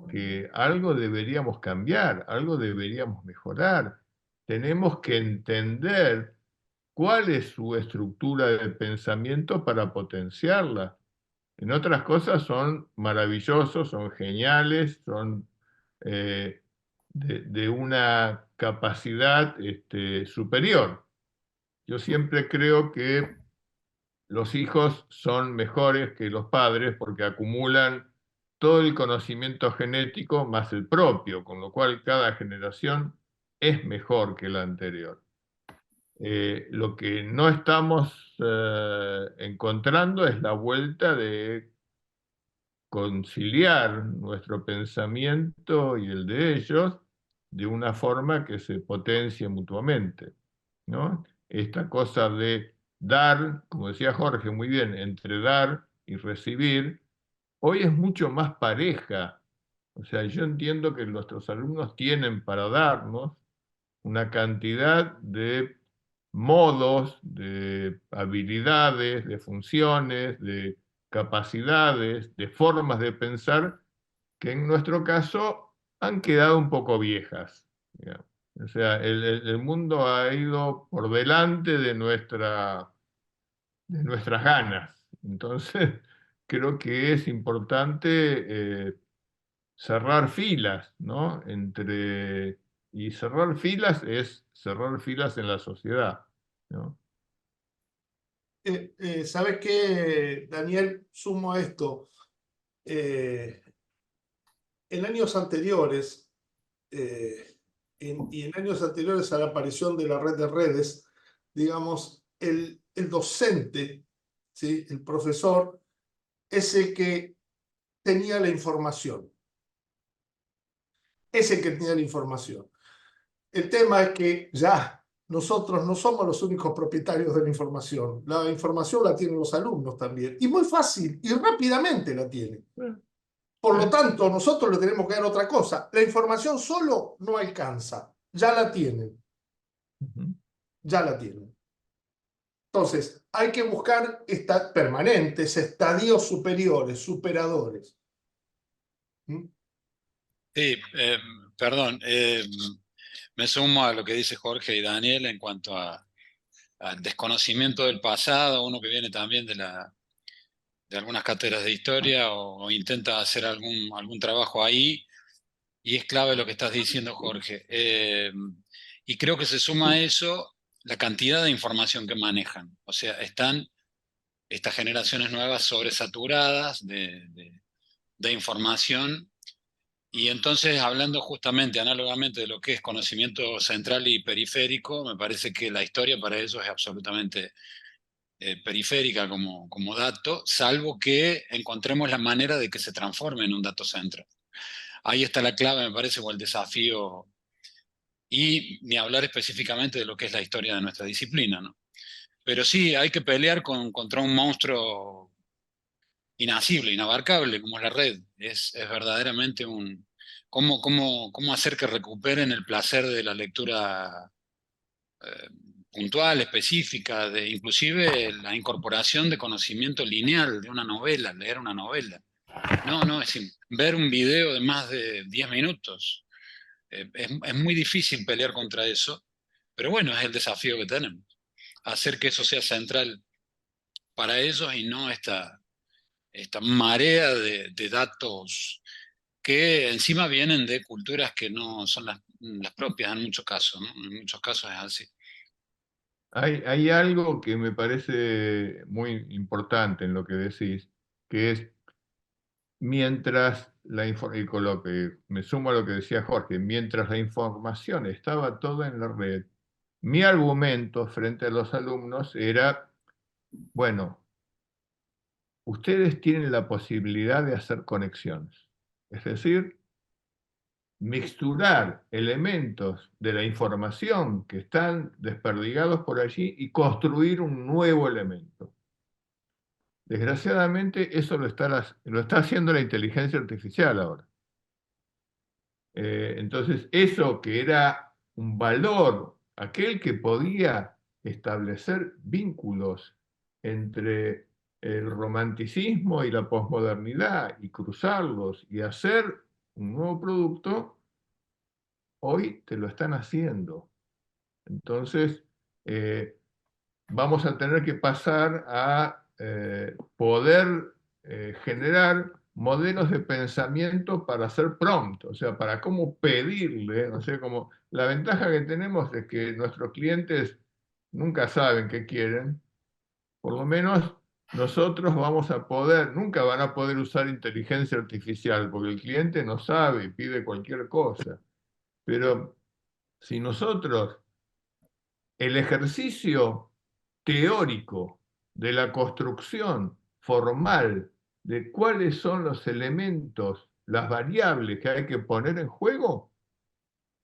que algo deberíamos cambiar, algo deberíamos mejorar. Tenemos que entender cuál es su estructura de pensamiento para potenciarla. En otras cosas son maravillosos, son geniales, son de una capacidad superior. Yo siempre creo que los hijos son mejores que los padres porque acumulan todo el conocimiento genético más el propio, con lo cual cada generación es mejor que la anterior. Lo que no estamos encontrando es la vuelta de conciliar nuestro pensamiento y el de ellos de una forma que se potencie mutuamente, ¿no? Esta cosa de dar, como decía Jorge muy bien, entre dar y recibir, hoy es mucho más pareja. O sea, yo entiendo que nuestros alumnos tienen para darnos una cantidad de modos, de habilidades, de funciones, de capacidades, de formas de pensar que en nuestro caso han quedado un poco viejas, digamos. O sea, el mundo ha ido por delante de nuestras ganas. Entonces, creo que es importante cerrar filas, ¿no? Y cerrar filas es cerrar filas en la sociedad, ¿no? ¿Sabes qué, Daniel? Sumo a esto. En años anteriores, y en años anteriores a la aparición de la red de redes, digamos, el docente, ¿sí? El profesor, es el que tenía la información. Es el que tenía la información. El tema es que ya nosotros no somos los únicos propietarios de la información. La información la tienen los alumnos también. Y muy fácil y rápidamente la tienen. Por lo tanto, nosotros le tenemos que dar otra cosa. La información solo no alcanza. Ya la tienen. Ya la tienen. Entonces, hay que buscar permanentes, estadios superiores, superadores. ¿Mm? Sí, perdón, me sumo a lo que dice Jorge y Daniel en cuanto al desconocimiento del pasado, uno que viene también de algunas cátedras de historia o intenta hacer algún trabajo ahí, y es clave lo que estás diciendo, Jorge. Y creo que se suma a eso la cantidad de información que manejan. O sea, están estas generaciones nuevas sobresaturadas de información. Y entonces, hablando justamente, análogamente de lo que es conocimiento central y periférico, me parece que la historia para ellos es absolutamente periférica como dato, salvo que encontremos la manera de que se transforme en un dato central. Ahí está la clave, me parece, o el desafío, y ni hablar específicamente de lo que es la historia de nuestra disciplina, ¿no? Pero sí, hay que pelear contra un monstruo inacible, inabarcable, como es la red. Es verdaderamente un... ¿Cómo hacer que recuperen el placer de la lectura puntual, específica, inclusive la incorporación de conocimiento lineal de una novela, leer una novela? No, es decir, ver un video de más de 10 minutos. Es muy difícil pelear contra eso, pero bueno, es el desafío que tenemos. Hacer que eso sea central para ellos y no esta marea de datos que encima vienen de culturas que no son las propias en muchos casos, ¿no? En muchos casos es así. Hay algo que me parece muy importante en lo que decís, que es mientras y con lo que me sumo a lo que decía Jorge, mientras la información estaba toda en la red, mi argumento frente a los alumnos era, bueno, ustedes tienen la posibilidad de hacer conexiones, es decir, mixturar elementos de la información que están desperdigados por allí y construir un nuevo elemento. Desgraciadamente, eso lo está haciendo la inteligencia artificial ahora. Entonces, eso que era un valor, aquel que podía establecer vínculos entre el romanticismo y la posmodernidad y cruzarlos y hacer un nuevo producto, hoy te lo están haciendo. Entonces, vamos a tener que pasar a poder generar modelos de pensamiento para hacer prompt, o sea, para cómo pedirle, no sé, como la ventaja que tenemos es que nuestros clientes nunca saben qué quieren, por lo menos nosotros vamos a poder, nunca van a poder usar inteligencia artificial, porque el cliente no sabe y pide cualquier cosa, pero si nosotros el ejercicio teórico de la construcción formal de cuáles son los elementos, las variables que hay que poner en juego,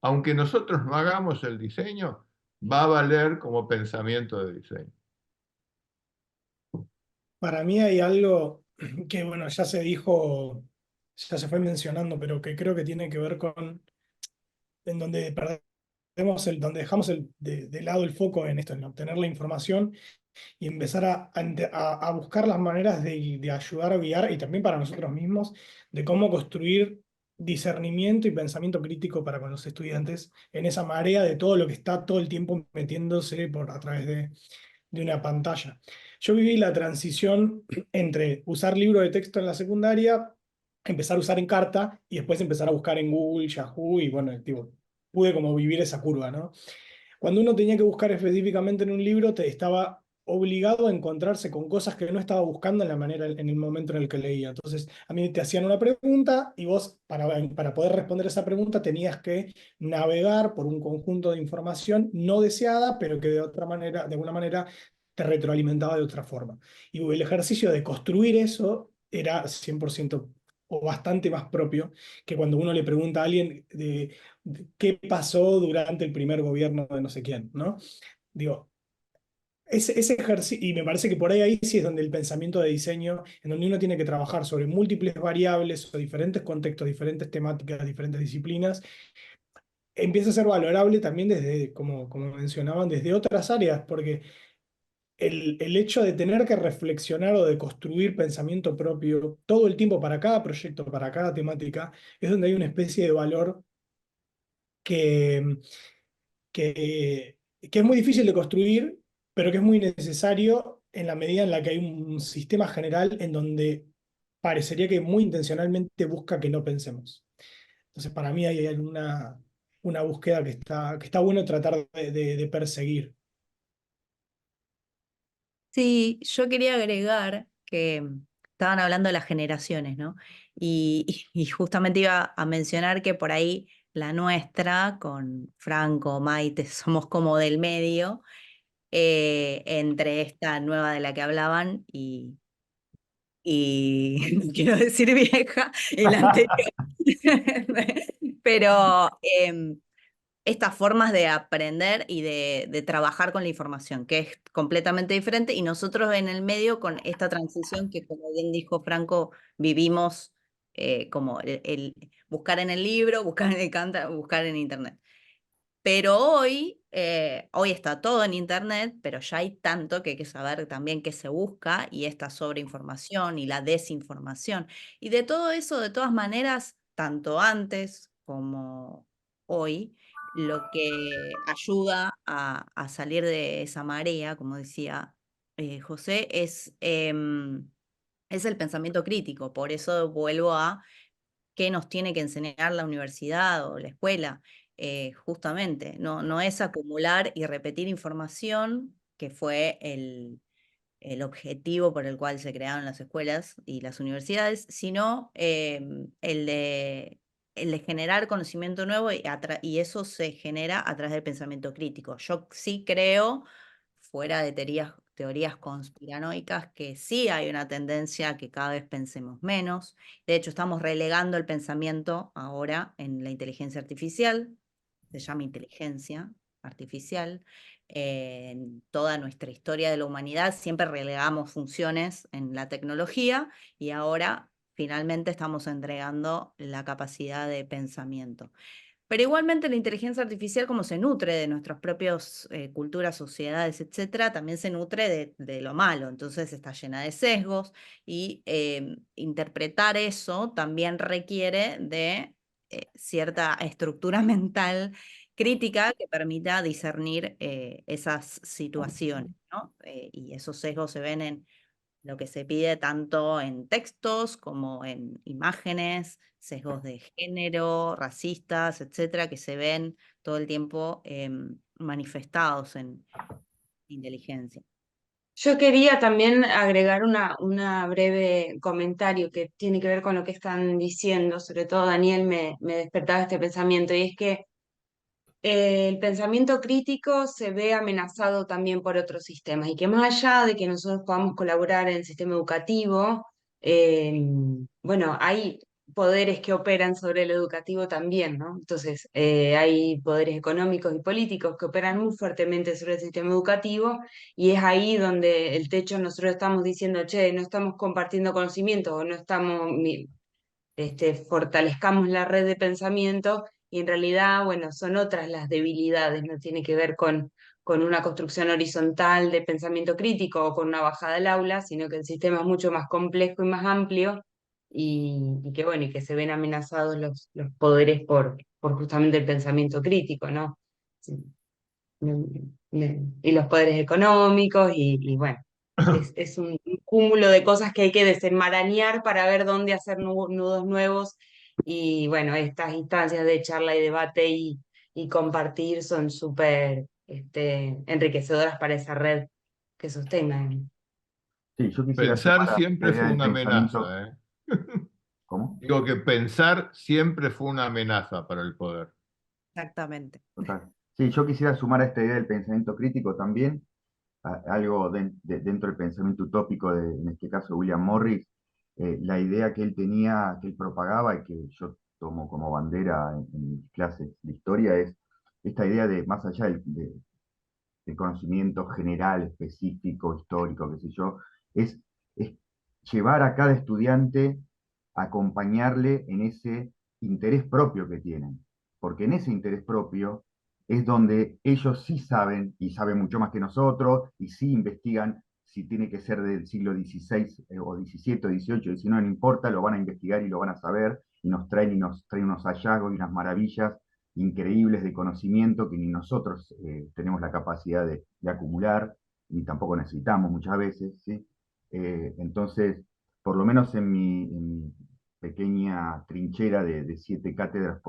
aunque nosotros no hagamos el diseño, va a valer como pensamiento de diseño. Para mí hay algo que, bueno, ya se dijo, ya se fue mencionando, pero que creo que tiene que ver con en donde donde dejamos de lado el foco en esto, en obtener la información y empezar a buscar las maneras de ayudar a guiar y también para nosotros mismos, de cómo construir discernimiento y pensamiento crítico para con los estudiantes en esa marea de todo lo que está todo el tiempo metiéndose a través de una pantalla. Yo viví la transición entre usar libro de texto en la secundaria, empezar a usar Encarta y después empezar a buscar en Google, Yahoo y bueno, tipo, pude como vivir esa curva, ¿no? Cuando uno tenía que buscar específicamente en un libro, estaba obligado a encontrarse con cosas que no estaba buscando en el momento en el que leía. Entonces, a mí te hacían una pregunta y vos, para poder responder esa pregunta, tenías que navegar por un conjunto de información no deseada, pero que de alguna manera, te retroalimentaba de otra forma. Y el ejercicio de construir eso era 100% o bastante más propio que cuando uno le pregunta a alguien de qué pasó durante el primer gobierno de no sé quién, ¿no? Digo, ese ejercicio, y me parece que por ahí sí es donde el pensamiento de diseño, en donde uno tiene que trabajar sobre múltiples variables o diferentes contextos, diferentes temáticas, diferentes disciplinas, empieza a ser valorable también desde, como mencionaban, desde otras áreas, porque el hecho de tener que reflexionar o de construir pensamiento propio todo el tiempo para cada proyecto, para cada temática, es donde hay una especie de valor que, que es muy difícil de construir, pero que es muy necesario en la medida en la que hay un sistema general en donde parecería que muy intencionalmente busca que no pensemos. Entonces, para mí hay una búsqueda que está bueno tratar de perseguir. Sí, yo quería agregar que estaban hablando de las generaciones, ¿no? Y justamente iba a mencionar que por ahí la nuestra, con Franco, Maite, somos como del medio, entre esta nueva de la que hablaban y no quiero decir vieja, y la anterior. Pero estas formas de aprender y de trabajar con la información, que es completamente diferente, y nosotros en el medio con esta transición que, como bien dijo Franco, vivimos como el buscar en el libro, buscar en el Canva, buscar en internet. Pero hoy está todo en internet, pero ya hay tanto que hay que saber también qué se busca y esta sobreinformación y la desinformación. Y de todo eso, de todas maneras, tanto antes como hoy, lo que ayuda a salir de esa marea, como decía José, es el pensamiento crítico. Por eso vuelvo a qué nos tiene que enseñar la universidad o la escuela. Justamente, no es acumular y repetir información, que fue el objetivo por el cual se crearon las escuelas y las universidades, sino el de generar conocimiento nuevo y eso se genera a través del pensamiento crítico. Yo sí creo, fuera de teorías conspiranoicas, que sí hay una tendencia a que cada vez pensemos menos. De hecho, estamos relegando el pensamiento ahora en la inteligencia artificial, se llama inteligencia artificial. En toda nuestra historia de la humanidad siempre relegamos funciones en la tecnología y ahora finalmente estamos entregando la capacidad de pensamiento. Pero igualmente la inteligencia artificial, como se nutre de nuestras propias culturas, sociedades, etcétera, también se nutre de lo malo. Entonces está llena de sesgos y interpretar eso también requiere de cierta estructura mental crítica que permita discernir esas situaciones, ¿no? Y esos sesgos se ven en lo que se pide tanto en textos como en imágenes, sesgos de género, racistas, etcétera, que se ven todo el tiempo manifestados en inteligencia. Yo quería también agregar una breve comentario que tiene que ver con lo que están diciendo, sobre todo Daniel me despertaba este pensamiento, y es que el pensamiento crítico se ve amenazado también por otros sistemas y que más allá de que nosotros podamos colaborar en el sistema educativo, eh, bueno, hay poderes que operan sobre el educativo también, ¿no? Entonces, hay poderes económicos y políticos que operan muy fuertemente sobre el sistema educativo y es ahí donde el techo nosotros estamos diciendo, che, no estamos compartiendo conocimientos o no estamos fortalezcamos la red de pensamiento y en realidad, bueno, son otras las debilidades, no tiene que ver con una construcción horizontal de pensamiento crítico o con una bajada al aula, sino que el sistema es mucho más complejo y más amplio y que, bueno, y que se ven amenazados los poderes por justamente el pensamiento crítico, ¿no? Sí. Y los poderes económicos y bueno, es un cúmulo de cosas que hay que desenmarañar para ver dónde hacer nudos nuevos y bueno, estas instancias de charla y debate y compartir son súper enriquecedoras para esa red que sostengan. Sí, yo quisiera Pensar sumar a la siempre idea fue del una pensamiento. amenaza, ¿eh? ¿Cómo? Digo que pensar siempre fue una amenaza para el poder. Exactamente. Total. Sí, yo quisiera sumar a esta idea del pensamiento crítico también algo dentro del pensamiento utópico de, en este caso, William Morris, la idea que él tenía, que él propagaba y que yo tomo como bandera en mis clases de historia es esta idea de, más allá del conocimiento general, específico, histórico, qué sé yo, es llevar a cada estudiante a acompañarle en ese interés propio que tienen, porque en ese interés propio es donde ellos sí saben, y saben mucho más que nosotros, y sí investigan si tiene que ser del siglo XVI o XVII o XVIII, si no, no importa, lo van a investigar y lo van a saber, y nos traen unos hallazgos y unas maravillas increíbles de conocimiento que ni nosotros tenemos la capacidad de acumular, ni tampoco necesitamos muchas veces, ¿sí? Entonces, por lo menos en mi pequeña trinchera de 7 cátedras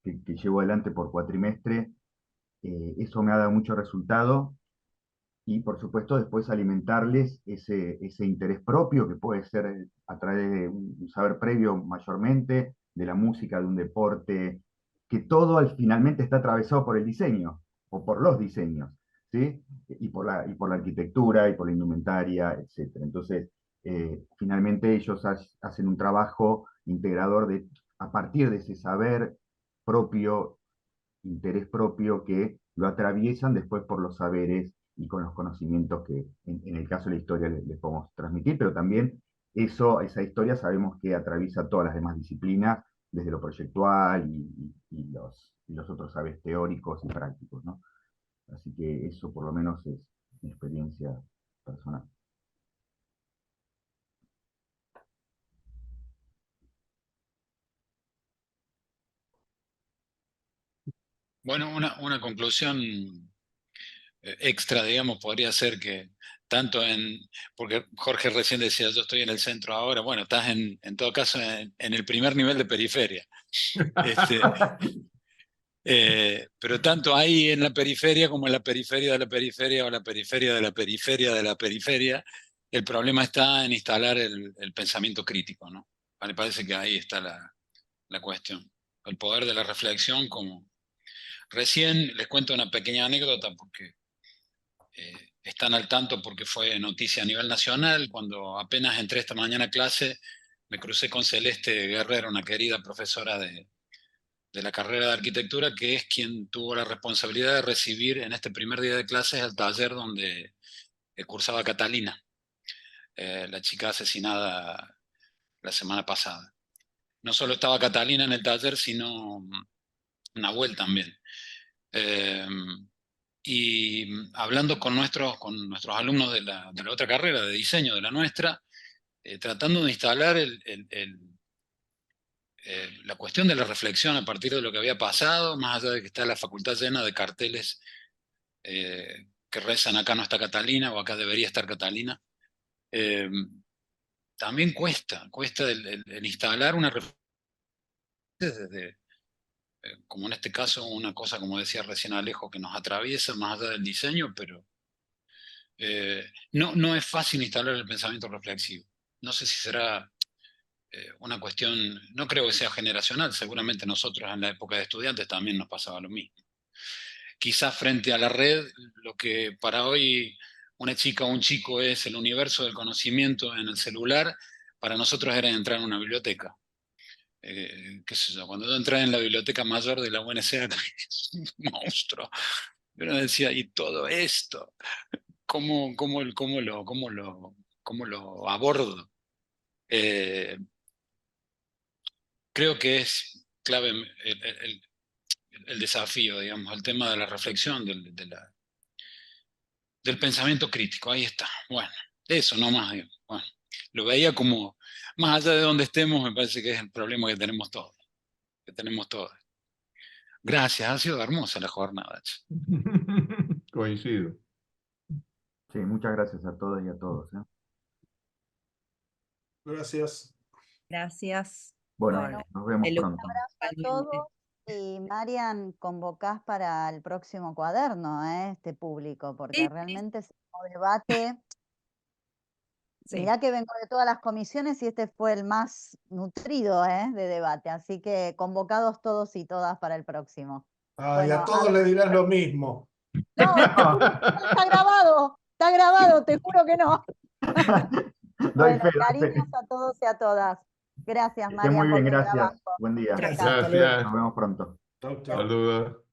que llevo adelante por cuatrimestre, eso me ha dado mucho resultado y por supuesto después alimentarles ese interés propio que puede ser a través de un saber previo mayormente, de la música, de un deporte, que todo finalmente está atravesado por el diseño o por los diseños, ¿sí? Y por la arquitectura y por la indumentaria, etc. Entonces, finalmente ellos hacen un trabajo integrador a partir de ese saber propio, interés propio que lo atraviesan después por los saberes y con los conocimientos que en el caso de la historia les podemos transmitir, pero también esa historia sabemos que atraviesa todas las demás disciplinas, desde lo proyectual y los otros saberes teóricos y prácticos, ¿no? Así que eso por lo menos es mi experiencia personal. Bueno, una conclusión extra, digamos, podría ser que tanto porque Jorge recién decía, yo estoy en el centro ahora, bueno, estás en todo caso en el primer nivel de periferia. Pero tanto ahí en la periferia como en la periferia de la periferia o la periferia de la periferia de la periferia, el problema está en instalar el pensamiento crítico, ¿no? Me parece que ahí está la cuestión. El poder de la reflexión, como recién les cuento una pequeña anécdota porque están al tanto porque fue noticia a nivel nacional. Cuando apenas entré esta mañana a clase, me crucé con Celeste Guerrero, una querida profesora de la carrera de arquitectura, que es quien tuvo la responsabilidad de recibir en este primer día de clases el taller donde cursaba Catalina, la chica asesinada la semana pasada. No solo estaba Catalina en el taller, sino Nahuel también. Y hablando con nuestros alumnos de la otra carrera de diseño, de la nuestra, tratando de instalar la cuestión de la reflexión a partir de lo que había pasado, más allá de que está la facultad llena de carteles que rezan acá no está Catalina o acá debería estar Catalina, también cuesta el instalar una reflexión desde, como en este caso, una cosa, como decía recién Alejo, que nos atraviesa más allá del diseño, pero no es fácil instalar el pensamiento reflexivo. No sé si será una cuestión, no creo que sea generacional, seguramente nosotros en la época de estudiantes también nos pasaba lo mismo. Quizás frente a la red, lo que para hoy una chica o un chico es el universo del conocimiento en el celular, para nosotros era entrar en una biblioteca. Qué sé yo, cuando yo entré en la biblioteca mayor de la UNCA, es un monstruo. Yo decía, y todo esto, ¿cómo lo abordo? Creo que es clave el desafío, digamos, el tema de la reflexión, del pensamiento crítico. Ahí está. Bueno, eso nomás. Bueno, lo veía como, más allá de donde estemos, me parece que es el problema que tenemos todos. Gracias, ha sido hermosa la jornada. Coincido. Sí, muchas gracias a todas y a todos. Gracias. Gracias. Bueno, Bueno, nos vemos el- pronto. A todos. Y Marian, convocás para el próximo cuaderno, este público, porque Sí, sí. realmente es un debate. Sí. Mirá que vengo de todas las comisiones y este fue el más nutrido, de debate. Así que convocados todos y todas para el próximo. Y a Bueno, todos le dirás lo mismo. no, te juro que no, está grabado, te juro que no. Doy Bueno, fe, doy fe. cariños a todos y a todas. Gracias, Que esté muy Marian, por bien, tu gracias. trabajo. Buen día. Gracias, hasta luego. Gracias. Nos vemos pronto. Chau, chau. Saludos.